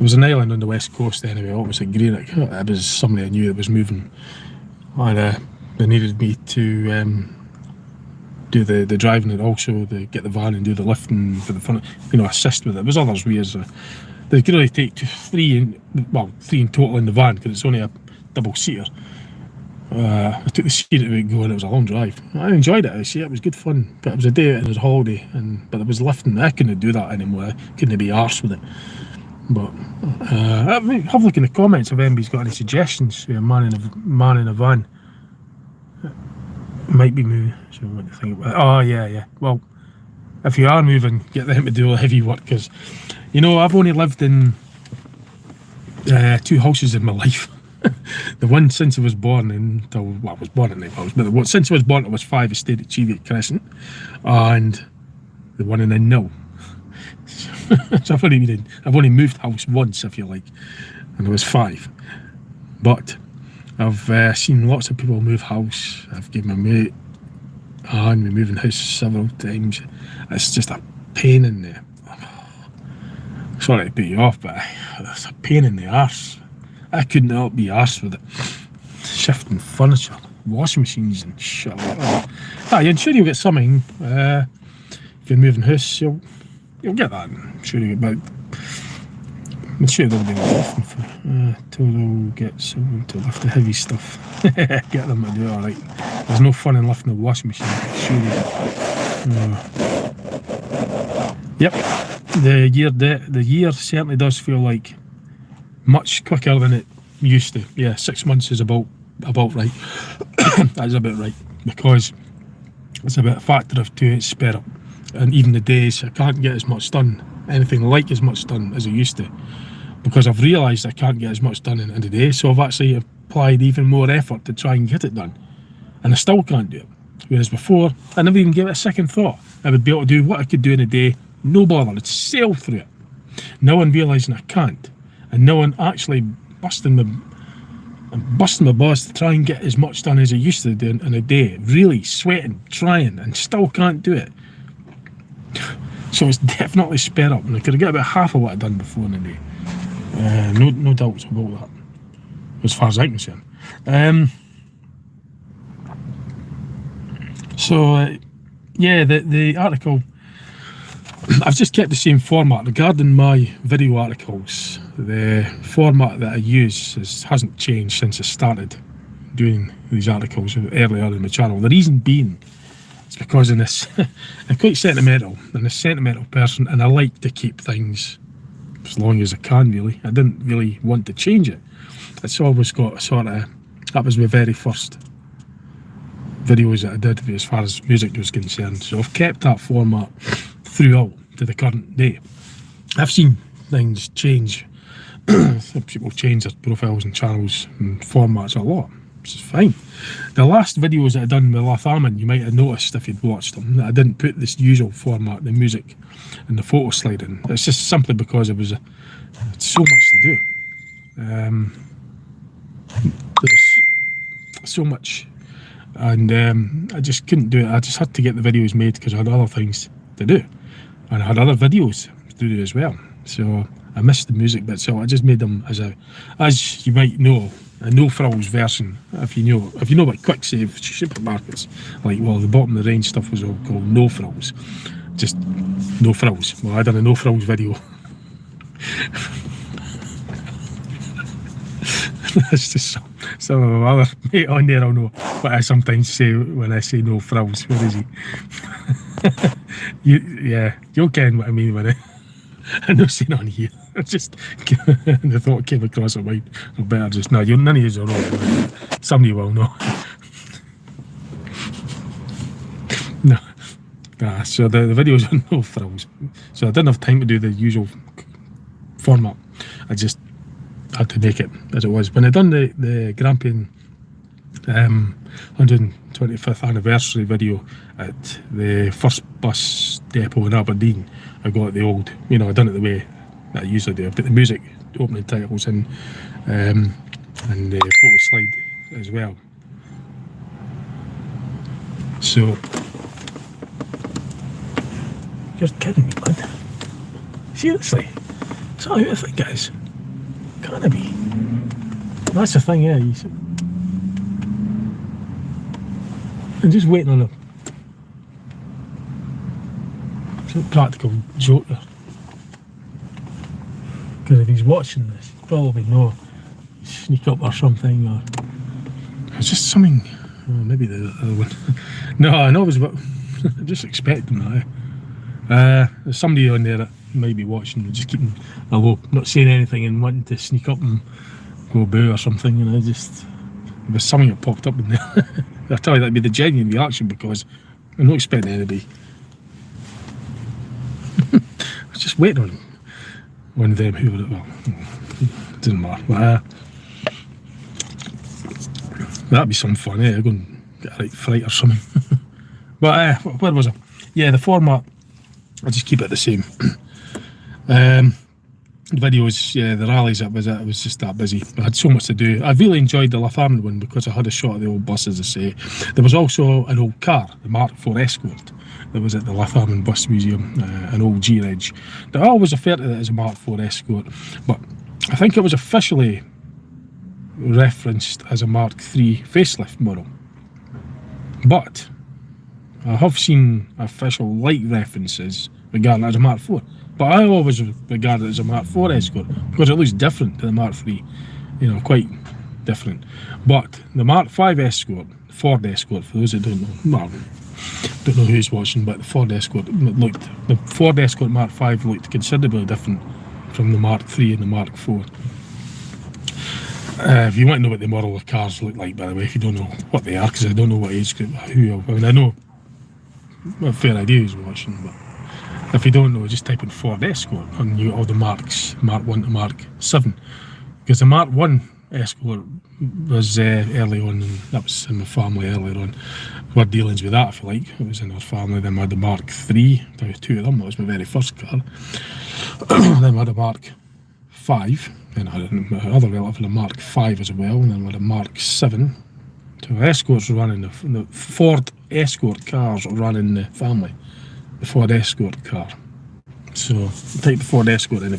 was an island on the west coast anyway, opposite Greenock. It was somebody I knew that was moving, and they needed me to do the driving and also get the van and do the lifting for the front, assist with it. There was others ways. They could only take three in total in the van because it's only a double seater. I took the seat at it going. It was a long drive. I enjoyed it. It was good fun, but it was a day out and it was a holiday, but it was lifting. I couldn't do that anymore. I couldn't be arsed with it. But have a look in the comments if anybody's got any suggestions. Man in a van might be moving. So what do you think about it? Oh yeah. Well, if you are moving, get them to do all the heavy work, because I've only lived in 2 houses in my life. The one since I was born until, I was born in the house, but since I was born I was 5, I stayed at Cheviot Crescent, and the one in Nil. So I've only moved house once, if you like, and I was 5. But I've seen lots of people move house. I've given my mate a hand with moving house several times. It's just a pain in the, sorry to put you off, but it's a pain in the arse. I couldn't help be arsed with it. Shifting furniture, washing machines and shit like that. I'm sure you'll get something. If you're moving house, you'll get that. I'm sure there'll be lifting for till they'll get someone to lift the heavy stuff. Get them to do it alright. There's no fun in lifting the washing machine, Yep. The year certainly does feel like much quicker than it used to. Yeah, 6 months is about right. That's about right, because it's about a factor of 2 it's sped up, and even the days I can't get as much done, anything like as much done as I used to, because I've realised I can't get as much done in a day, so I've actually applied even more effort to try and get it done, and I still can't do it. Whereas before, I never even gave it a second thought. I would be able to do what I could do in a day, no bother, I'd sail through it. Now I'm realising I can't. And now I'm actually busting my balls to try and get as much done as I used to do in a day. Really sweating, trying, and still can't do it. So it's definitely sped up, and I could get about half of what I'd done before in a day. No doubts about that, as far as I'm concerned. The article, I've just kept the same format regarding my video articles. The format that I use hasn't changed since I started doing these articles earlier in my channel. The reason being, it's because in this, I'm quite sentimental. I'm a sentimental person, and I like to keep things as long as I can, really. I didn't really want to change it. It's always got a sort of, that was my very first videos that I did as far as music was concerned. So I've kept that format throughout to the current day. I've seen things change. People change their profiles and channels and formats a lot, which is fine. The last videos that I've done with Latharman, you might have noticed if you'd watched them, that I didn't put this usual format, the music and the photo slide in. It's just simply because it was so much to do. There was so much, and I just couldn't do it. I just had to get the videos made because I had other things to do, and I had other videos to do as well. So I missed the music bit, so I just made them as you might know, a no frills version. If you know about quick save supermarkets, the bottom of the range stuff was all called no frills, just no frills. Well, I done a no frills video. That's just some of my other mate on there. I'll know what I sometimes say when I say no frills. Where is he? You'll ken what I mean when I'm not saying on here. Just the thought came across my mind. I better just none of you will know. Somebody will know. No. So the videos are no frills. So I didn't have time to do the usual format. I just had to make it as it was. When I done the Grampian 125th anniversary video at the first bus depot in Aberdeen, I got the old, I done it the way that I usually do. I put the music opening titles and the photo slide as well. So, you're kidding me, lad. Seriously, is that how I think it is? Can't it be? That's the thing, yeah. I'm just waiting on a practical joke there. Because if he's watching this, he'll probably know sneak up or something, or it's just something. Oh, maybe the other one. No, I know it was about. I just expect them that. There's somebody on there that might be watching, just keeping a low, not saying anything and wanting to sneak up and go boo or something, and there was something that popped up in there. I tell you, that'd be the genuine reaction, because I'm not expecting anybody. I was just waiting on one of them who would, well, it doesn't matter. But, that'd be some fun, eh? Go and get a right fright or something. But where was I? Yeah, the format, I'll just keep it the same. The videos, yeah, the rallies, it was just that busy. I had so much to do. I really enjoyed the Lathammed one because I had a shot of the old bus, as I say. There was also an old car, the Mark IV Escort, that was at the Lathammed Bus Museum, an old G-Reg. I always refer to it as a Mark IV Escort, but I think it was officially referenced as a Mark III facelift model. But I have seen official light references regarding it as a Mark IV. But I always regard it as a Mark IV Escort because it looks different to the Mark III, you know, quite different. But the Mark V Escort, Ford Escort, for those that don't know, well, don't know who's watching, but the Ford Escort the Ford Escort Mark V looked considerably different from the Mark III and the Mark IV. If you want to know what the model of cars look like, by the way, if you don't know what they are, because I don't know what age group, I mean, I know a fair idea who's watching, but if you don't know, just type in Ford Escort and you get all the marks, Mark 1 to Mark 7. Because the Mark 1 Escort was early on, and that was in my family earlier on. We had dealings with that, if you like. It was in our family. Then we had the Mark 3, there were two of them, that was my very first car. Then we had a Mark 5, then I had another relative, a Mark 5 as well, and then we had a Mark 7. So Escorts ran in the Ford Escort cars ran in the family. The Ford Escort car. So type the Ford Escort in,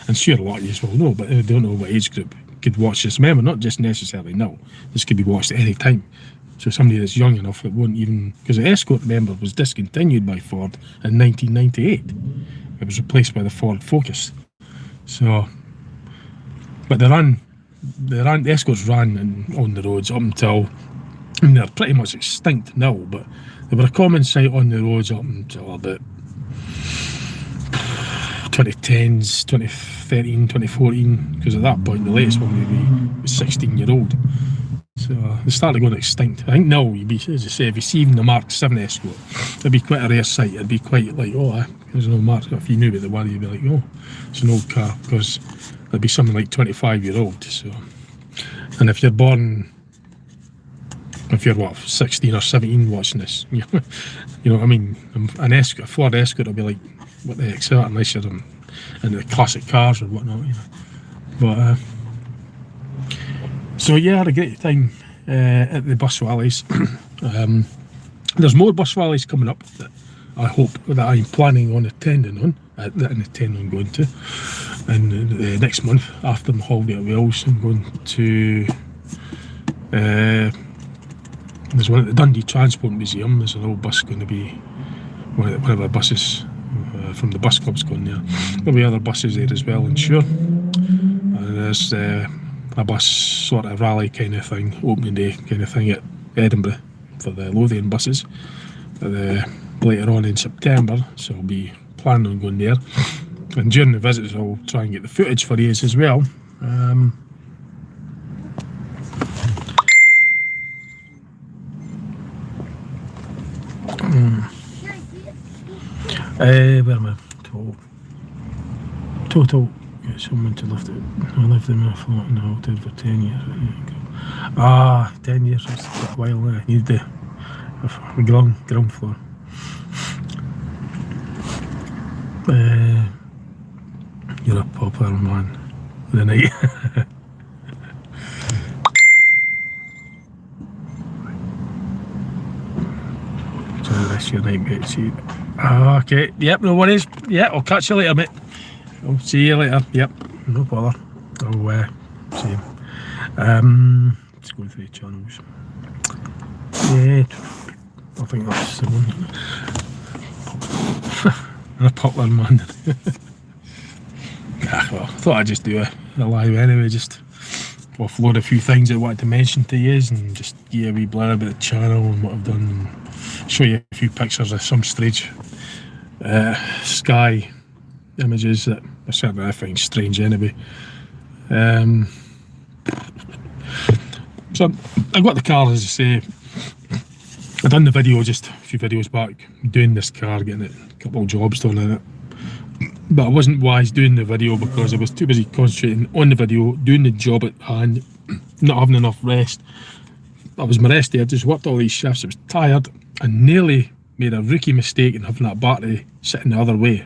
and sure a lot of you will know, but I don't know what age group could watch this. Remember, not just necessarily now, this could be watched at any time. So somebody that's young enough that won't even, because the Escort, remember, was discontinued by Ford in 1998. It was replaced by the Ford Focus. So, but the Escorts ran on the roads up until, I mean, they're pretty much extinct now, but they were a common sight on the roads up until about 2010s, 2013, 2014, because at that point the latest one maybe was 16-year-old. So they started going extinct. I think now, you'd be, as I say, if you see even the Mark 7 Escort, it'd be quite a rare sight. It'd be quite like, oh, there's an old Mark. If you knew about the one, you'd be like, oh, it's an old car, because it'd be something like 25-year-old. So, and if you're born, if you're what, 16 or 17 watching this, you know what I mean, a Ford Escort will be like, what the heck's that, unless you're into the classic cars or whatnot, you know. But so yeah, I had a great time at the bus rallies. There's more bus rallies coming up that I hope that I'm planning on attending on, going to, and next month after my holiday at Wales. I'm going to there's one at the Dundee Transport Museum. There's an old bus going to be, one of the buses from the bus club's going there. There'll be other buses there as well, and sure. And there's a bus sort of rally kind of thing, opening day kind of thing at Edinburgh for the Lothian buses later on in September, so I'll be planning on going there. And during the visits I'll try and get the footage for you as well. Where am I? Total. Get someone to lift it. I lived in a flat in the hotel for 10 years. 10 years. That's a while. I need the ground floor. You're a proper man. in the night. So the rest of your night, mate. See. Okay, yep, no worries. Yeah, I'll catch you later, mate. I'll see you later. Yep, no bother. I'll see you. Just going through the channels. Yeah, I think that's the one. And a poplar man. Well, I thought I'd just do a live anyway, just offload a few things I wanted to mention to you and just give you a wee blur about the channel and what I've done, and show you a few pictures of some strange sky images that certainly I find strange anyway. So I got the car, as I say. I done the video just a few videos back doing this car, getting it, a couple of jobs done in it. But I wasn't wise doing the video because I was too busy concentrating on the video, doing the job at hand, not having enough rest. That was my rest day. I just worked all these shifts. I was tired and nearly made a rookie mistake in having that battery sitting the other way.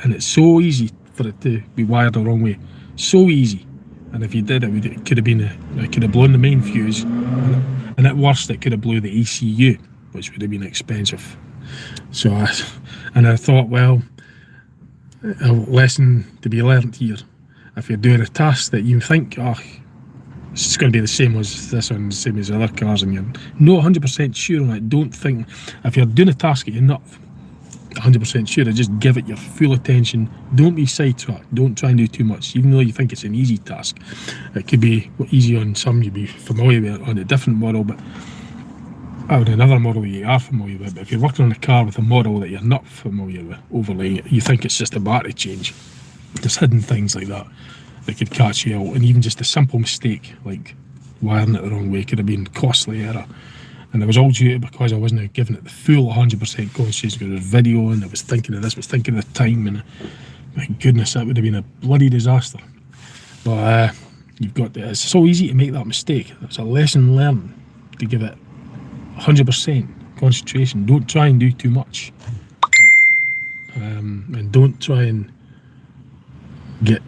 And it's so easy for it to be wired the wrong way. So easy. And if you did, it could have been it could have blown the main fuse, and at worst it could have blew the ECU, which would have been expensive. So I thought, well, a lesson to be learnt here. If you're doing a task that you think, it's going to be the same as this one, the same as other cars, and you're not 100% sure on it, don't think. If you're doing a task that you're not 100% sure, just give it your full attention. Don't be sidetracked. Don't try and do too much, even though you think it's an easy task. It could be easy on some you'd be familiar with on a different model, but on another model you are familiar with. But if you're working on a car with a model that you're not familiar with, overlaying it, you think it's just a battery change. There's hidden things like that could catch you out, and even just a simple mistake like wiring it the wrong way could have been costly error. And it was all due to because I wasn't giving it the full 100% concentration, because I was video and I was thinking of this, was thinking of the time, and my goodness, that would have been a bloody disaster. But you've got to, it's so easy to make that mistake. It's a lesson learned to give it 100% concentration. Don't try and do too much, and don't try and get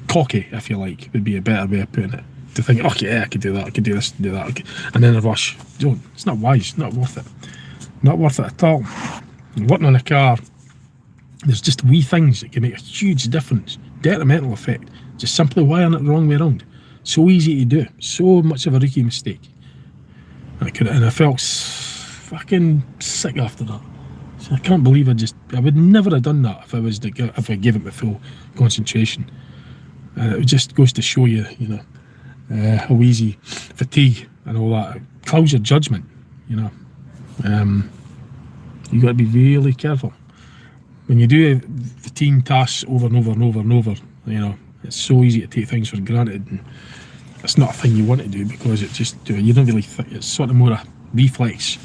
cocky, if you like, would be a better way of putting it. To think, okay, I could do that, I could do this, do that, and then a rush. Don't. It's not wise. Not worth it. Not worth it at all. Working on a car, there's just wee things that can make a huge difference, detrimental effect. Just simply wiring it the wrong way around. So easy to do. So much of a rookie mistake. And I felt fucking sick after that. So I can't believe I would never have done that if I gave it my full concentration. And it just goes to show you, how easy fatigue and all that clouds your judgment. You got to be really careful when you do routine tasks over and over and over and over. It's so easy to take things for granted, and it's not a thing you want to do because it just you don't really think. It's sort of more a reflex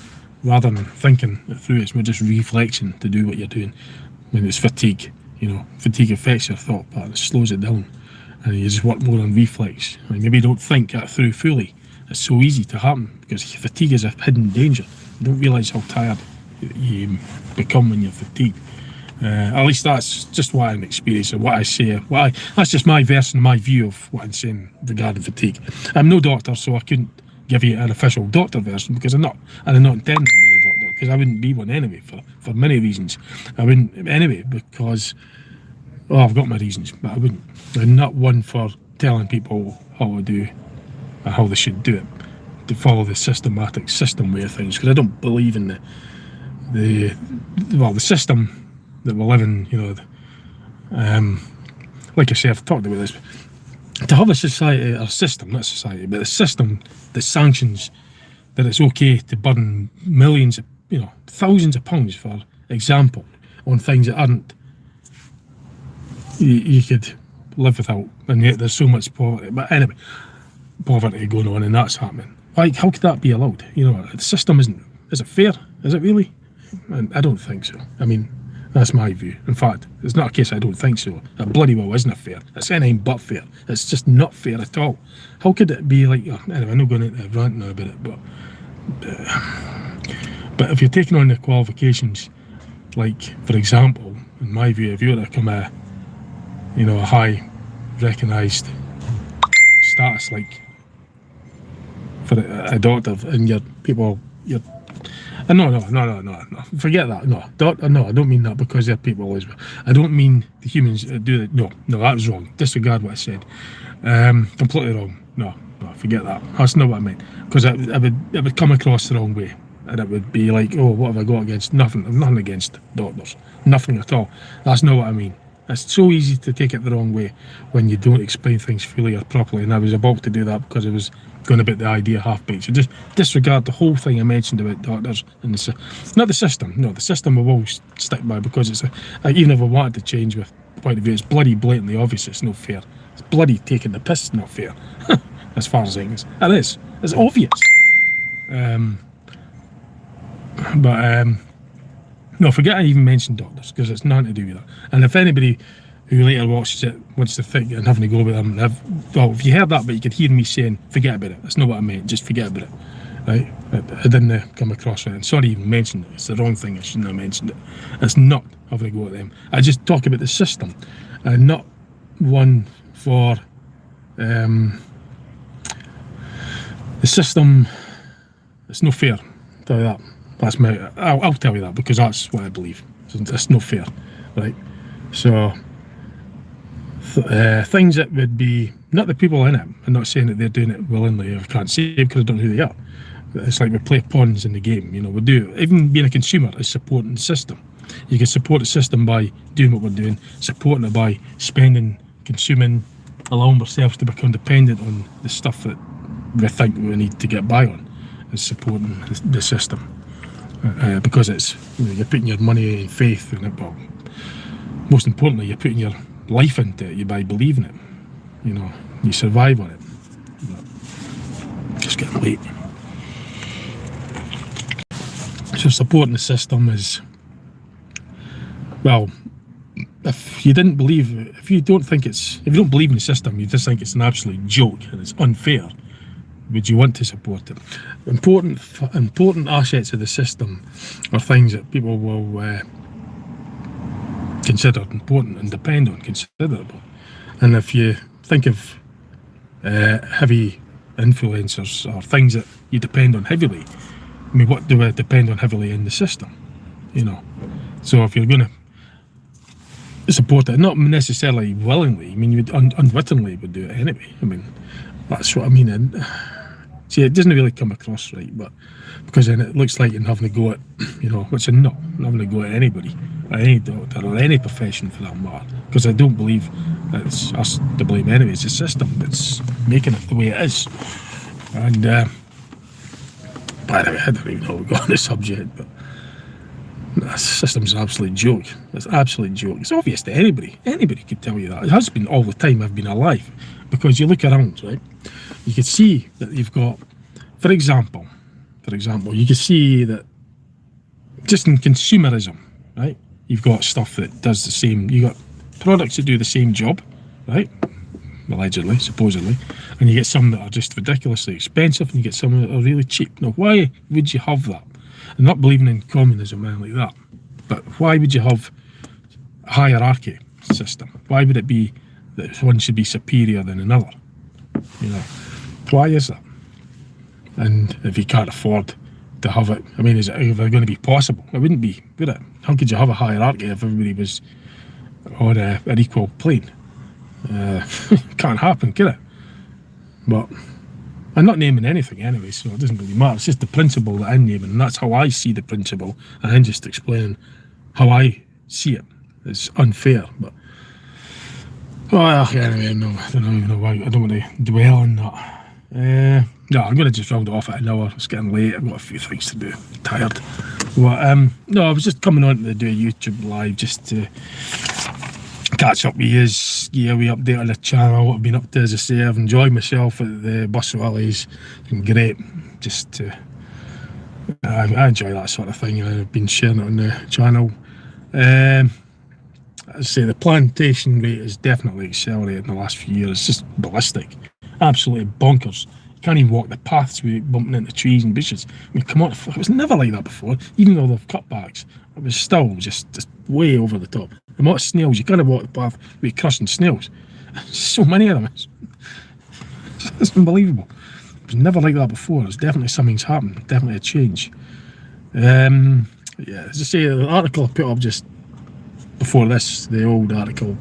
rather than thinking it through. It's more just reflection to do what you're doing. When it's fatigue, fatigue affects your thought pattern, it slows it down. And you just work more on reflex. Maybe you don't think that through fully. It's so easy to happen because fatigue is a hidden danger. You don't realise how tired you become when you're fatigued. At least that's just what I'm experiencing, what I say. That's just my version, my view of what I'm saying regarding fatigue. I'm no doctor, so I couldn't give you an official doctor version because I'm not intending to be a doctor, because I wouldn't be one anyway for many reasons. I wouldn't anyway because I've got my reasons, but I wouldn't. I'm not one for telling people how to do and how they should do it, to follow the systematic system way of things, because I don't believe in the system that we live in. Like I say, I've talked about this. To have a society, or system, not society, but a system that sanctions that it's okay to burn millions, thousands of pounds, for example, on things that aren't. You could live without, and yet there's so much poverty. But anyway, poverty going on, and that's happening. Like, how could that be allowed? The system is it fair? Is it really? And I don't think so. That's my view. In fact, it's not a case I don't think so. It bloody well isn't fair. It's anything but fair. It's just not fair at all. How could it be like, anyway, I'm not going into ranting now about it, but if you're taking on the qualifications, like, for example, in my view, if you were to come a high recognised status like for a doctor, and your people, your no. Forget that. No, no, I don't mean that because they're people as well. I don't mean the humans do that. No, that was wrong. Disregard what I said. Completely wrong. No, forget that. That's not what I meant. Because it would come across the wrong way, and it would be like, oh, what have I got against? Nothing. I've nothing against doctors. Nothing at all. That's not what I mean. It's so easy to take it the wrong way when you don't explain things fully or properly, and I was about to do that because it was going about the idea half-baked. So just disregard the whole thing I mentioned about doctors and not the system. No, the system I will stick by because it's even if I wanted to change with point of view, it's bloody blatantly obvious it's not fair. It's bloody taking the piss, it's not fair. As far as I think it is. It's obvious. No, forget I even mentioned doctors because it's nothing to do with that. And if anybody who later watches it wants to think and having to go with them, well, if you heard that, but you could hear me saying, forget about it. That's not what I meant. Just forget about it. Right? I didn't come across it. And sorry, even mentioned it. It's the wrong thing. I shouldn't have mentioned it. It's not having to go at them. I just talk about the system, and not one for the system. It's not fair. I'll tell you that. That's my. I'll tell you that because that's what I believe. It's not fair, right? So things that would be not the people in it. I'm not saying that they're doing it willingly. I can't say because I don't know who they are. It's like we play pawns in the game. You know, we do. Even being a consumer is supporting the system. You can support the system by doing what we're doing, supporting it by spending, consuming, allowing ourselves to become dependent on the stuff that we think we need to get by on, is supporting the system. Because it's, you're putting your money and faith in it, but most importantly, you're putting your life into it. You by believing it, you survive on it. Just getting late. So supporting the system is, well, if you don't believe in the system, you just think it's an absolute joke and it's unfair, would you want to support it? Important assets of the system are things that people will consider important and depend on considerable. And if you think of heavy influencers or things that you depend on heavily, I mean, what do I depend on heavily in the system? So if you're going to support it, not necessarily willingly, I mean, you would unwittingly would do it anyway. I mean, that's what I mean. And see, it doesn't really come across right, but because then it looks like you're having to go at, which I'm not. I'm having to go at anybody, or any doctor, or any profession for that matter, because I don't believe that it's us to blame anyway. It's the system that's making it the way it is. And by the way, I don't even know how we got on the subject, but the system's an absolute joke. It's an absolute joke. It's obvious to anybody. Anybody could tell you that. It has been all the time I've been alive, because you look around, right? You can see that you've got, for example, you can see that just in consumerism, right? You've got stuff that does the same. You got products that do the same job, right? Allegedly, supposedly, and you get some that are just ridiculously expensive, and you get some that are really cheap. Now, why would you have that? I'm not believing in communism and like that, but why would you have a hierarchy system? Why would it be that one should be superior than another? Why is that? And if you can't afford to have it, I mean, is it ever going to be possible? It wouldn't be, would it? How could you have a hierarchy if everybody was on an equal plane? Can't happen, can it? But I'm not naming anything anyway, so it doesn't really matter. It's just the principle that I'm naming, and that's how I see the principle, and I'm just explaining how I see it. It's unfair, but anyway, no, I don't even know why. I don't want to dwell on that. No, I'm going to just round it off at an hour. It's getting late. I've got a few things to do. I'm tired. But no, I was just coming on to do a YouTube live just to catch up with yous. Yeah, we update on the channel, what I've been up to. As I say, I've enjoyed myself at the bus rallies. It's been great. Just to, I enjoy that sort of thing, and I've been sharing it on the channel. As I say, the plantation rate has definitely accelerated in the last few years. It's just ballistic, absolutely bonkers. You can't even walk the paths without bumping into trees and bushes. I mean, come on, it was never like that before. Even though they've cutbacks, it was still just way over the top. The amount of snails, you can't walk the path without crushing snails. So many of them. It's unbelievable. It was never like that before. It's definitely something's happened. Definitely a change. Yeah, as I say, the article I put up just before this, the old article,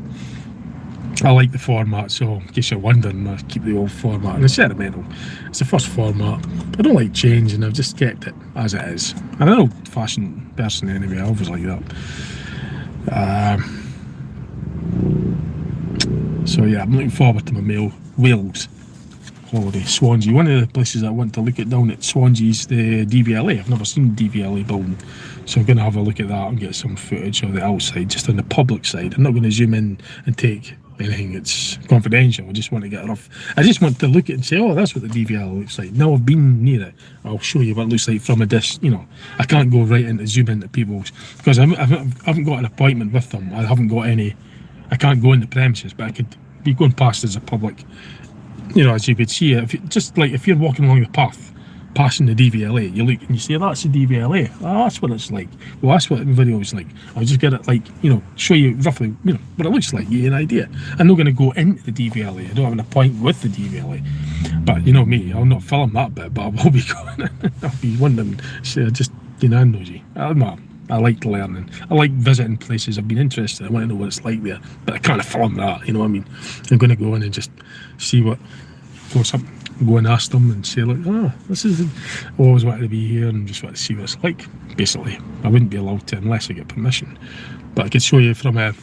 I like the format, so in case you're wondering, I keep the old format. And it's sentimental. It's the first format. I don't like change, and I've just kept it as it is. I'm an old-fashioned person anyway. I always like that. So yeah, I'm looking forward to my Wales holiday. Swansea. One of the places I want to look at down at Swansea is the DVLA. I've never seen the DVLA building, so I'm going to have a look at that and get some footage of the outside, just on the public side. I'm not going to zoom in and take anything that's confidential. I just want to get it off. I just want to look at it and say, oh, that's what the DVLA looks like. Now I've been near it, I'll show you what it looks like from a distance. You know, I can't go right into zoom into people's, because I haven't got an appointment with them. I haven't got any. I can't go in the premises, but I could be going past as a public. You know, as you could see, just like if you're walking along the path, passing the DVLA, you look and you say, that's the DVLA. Oh, that's what it's like. Well, that's what the video is like. I'll just get it, like, you know, show you roughly, you know, what it looks like, give you an idea. I'm not going to go into the DVLA. I don't have an appointment with the DVLA. But you know me, I'll not film that bit, but I will be going. I'll be wondering, so just, you know, nosy. I like learning. I like visiting places. I've been interested. I want to know what it's like there, but I can't film that. You know what I mean? I'm going to go in and just see what's up. Go and ask them and say, like, this is. I always wanted to be here and just want to see what it's like. Basically, I wouldn't be allowed to unless I get permission. But I could show you from a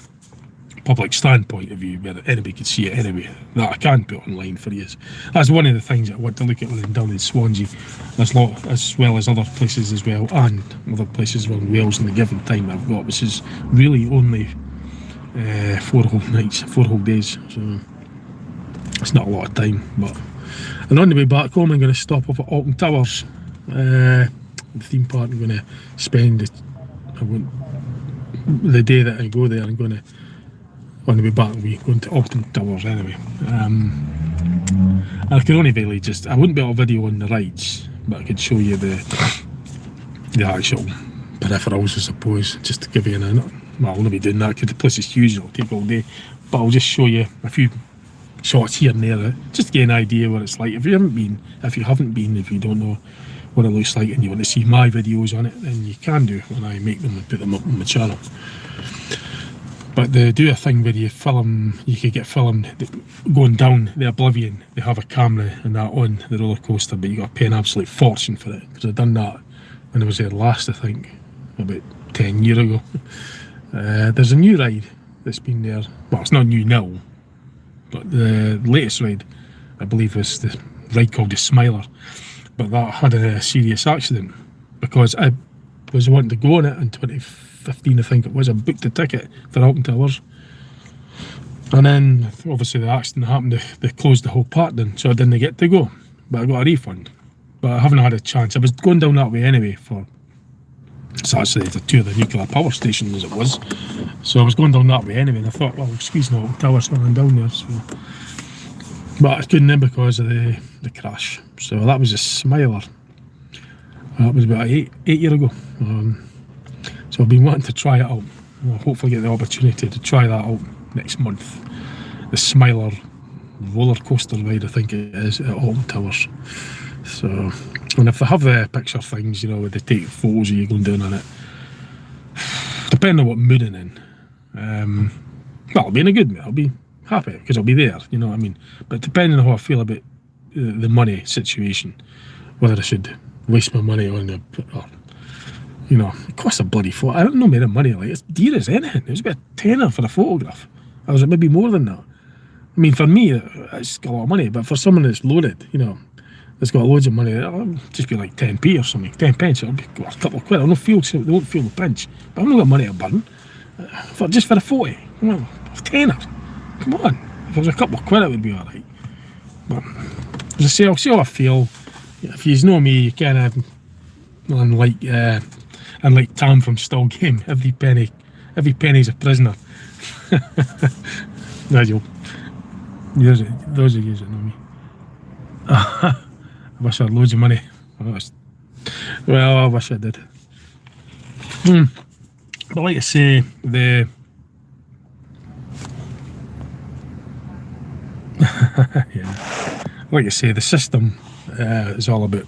public standpoint of view where anybody could see it anyway. That I can put online for you. That's one of the things that I want to look at when I'm down in Swansea, as well as other places as well, and other places around Wales in the given time I've got, which is really only 4 whole nights, 4 whole days. So it's not a lot of time. But and on the way back home, I'm going to stop off at Alton Towers, the theme park. I'm going to spend the day that I go there. I'm going to. On the way back, we're going to Alton Towers anyway. I can only really I wouldn't be able to video on the rides, but I could show you the actual peripherals, I suppose, just to give you an. Well, I'll not be doing that because the place is huge, it'll take all day. But I'll just show you a few shots here and there, just to get an idea what it's like. If you haven't been, if you don't know what it looks like and you want to see my videos on it, then you can do when I make them and put them up on my channel. But they do a thing where you could get filmed going down the Oblivion. They have a camera and that on the roller coaster, but you got to pay an absolute fortune for it. Because I've done that when I was there last, I think, about 10 years ago. There's a new ride that's been there. Well, it's not new now, but the latest ride, I believe, was the ride called the Smiler. But that had a serious accident because I was wanting to go on it in 2015, I think it was. I booked a ticket for Alton Towers, and then obviously the accident happened. They closed the whole park down, so I didn't get to go, but I got a refund. But I haven't had a chance. I was going down that way anyway it's actually the tour of the nuclear power station as it was, so I was going down that way anyway, and I thought, well, squeezing Alton Towers going down there, so. But I couldn't in because of the crash. So that was a Smiler. That was about eight years ago. So I've been wanting to try it out. I'll hopefully get the opportunity to try that out next month. The Smiler roller coaster ride, I think it is, at Alton Towers. So, and if they have the picture things, you know, where they take photos of you going down on it, depending on what mood I'm in, well, I'll be in a good mood. I'll be happy because I'll be there, you know what I mean. But depending on how I feel about the money situation, whether I should waste my money on or, you know, it costs a bloody photo. I don't know made of money, like, it's dear as anything. It was about a tenner for a photograph. Or was it maybe more than that? I mean, for me, it's a lot of money, but for someone that's loaded, you know, that's got loads of money, it'll just be like 10p or something. 10 pence, it'll be a couple of quid. They won't feel the pinch. But I've not got money to burn. Just for a photo. Come on, a tenner. Come on. If it was a couple of quid, it would be alright. But as I say, I'll see how I feel. If you know me, you kind of, unlike Tam from Stall Game, every penny's a prisoner. Nigel, those of you that know me. I wish I had loads of money. Well, I wish I did. But like I say, like I say, the system is all about,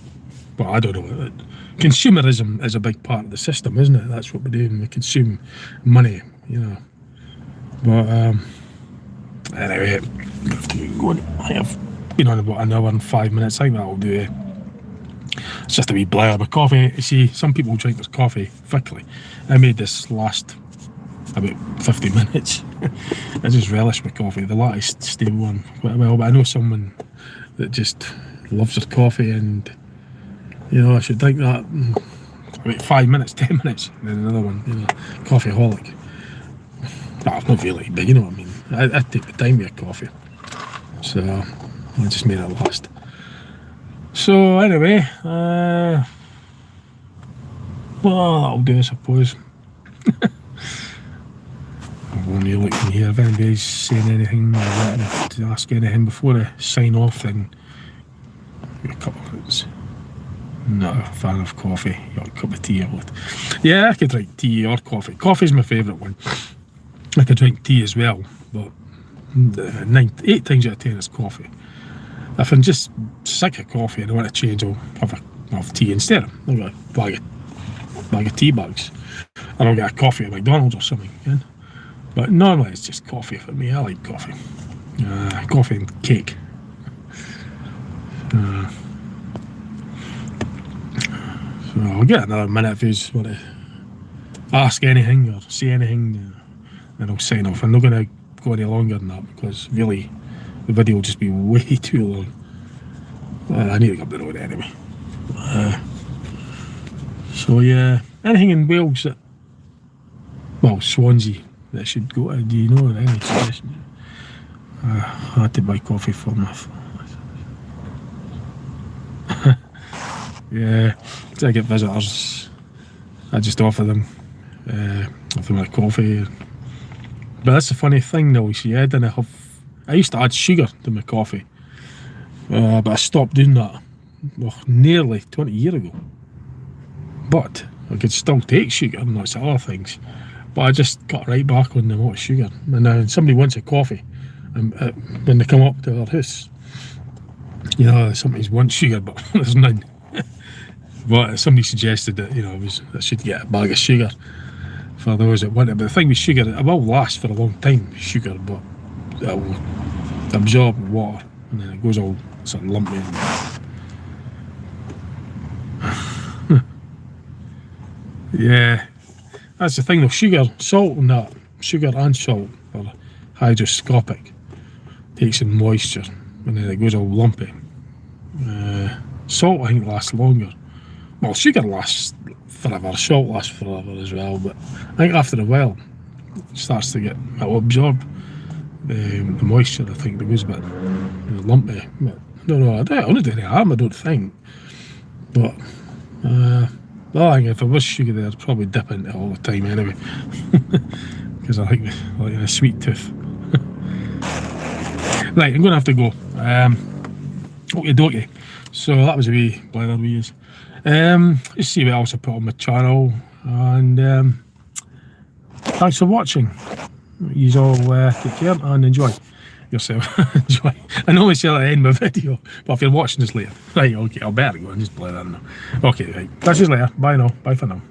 well, I don't know, consumerism is a big part of the system, isn't it? That's what we're doing, we consume money, you know. But anyway, I have been on about an hour and 5 minutes. I think that'll do it. It's just a wee blether with coffee. You see, some people drink their coffee thickly. I made this last about 50 minutes. I just relish my coffee. The latest stable one quite well, but I know someone that just loves their coffee, and you know, I should drink that in about 5 minutes, 10 minutes, and then another one, you know, coffeeholic. But I'm not really big, you know what I mean. I take the time with a coffee, so I just made it last. So anyway, well, that'll do, I suppose. I'm going to look in here. If anybody's saying anything or wanting to ask anything before I sign off, then a couple of minutes. Not a fan of coffee. You want a cup of tea or what? Yeah, I could drink tea or coffee. Coffee's my favourite one. I could drink tea as well, but 8 times out of 10 is coffee. If I'm just sick of coffee and I want to change, I'll have tea instead. I'll get a bag of tea bags, and I'll get a coffee at McDonald's or something. You know? But normally it's just coffee for me. I like coffee. Coffee and cake. So I'll get another minute if you want to ask anything or say anything, then I'll sign off. I'm not going to go any longer than that, because really the video will just be way too long. I need to get up the road anyway. So yeah, anything in Wales that, well, Swansea, that should go to, do you know any suggestions? I had to buy coffee for my yeah, if I get visitors, I just offer them a coffee. But that's the funny thing though, you see, I used to add sugar to my coffee, but I stopped doing that nearly 20 years ago. But I could still take sugar and lots of other things, but I just got right back on the amount of sugar. And now somebody wants a coffee, and when they come up to our house, you know, somebody's wants sugar, but there's none. But somebody suggested that, you know, I should get a bag of sugar for those that want it. But the thing with sugar, it will last for a long time, sugar, but it will absorb water, and then it goes all sort of lumpy. Yeah, that's the thing though. Sugar, salt and that, sugar and salt are hygroscopic. Takes in moisture, and then it goes all lumpy. Salt, I think, lasts longer. Well, sugar lasts forever, salt lasts forever as well, but I think after a while it starts to get, it will absorb the moisture, I think, that goes a bit lumpy. But I don't know, I don't do any harm, I don't think. But I think if I was sugar there, I'd probably dip into it all the time anyway, because I like a sweet tooth. Right, I'm going to have to go. Okie dokie. So that was a wee blether we use. Let's see what else I put on my channel, and thanks for watching. You all take care and enjoy yourself. Enjoy. I normally say that at the end of my video, but if you're watching this later, right, okay, I'll better go and just blether now. Okay, right, catch you later. Bye now. Bye for now.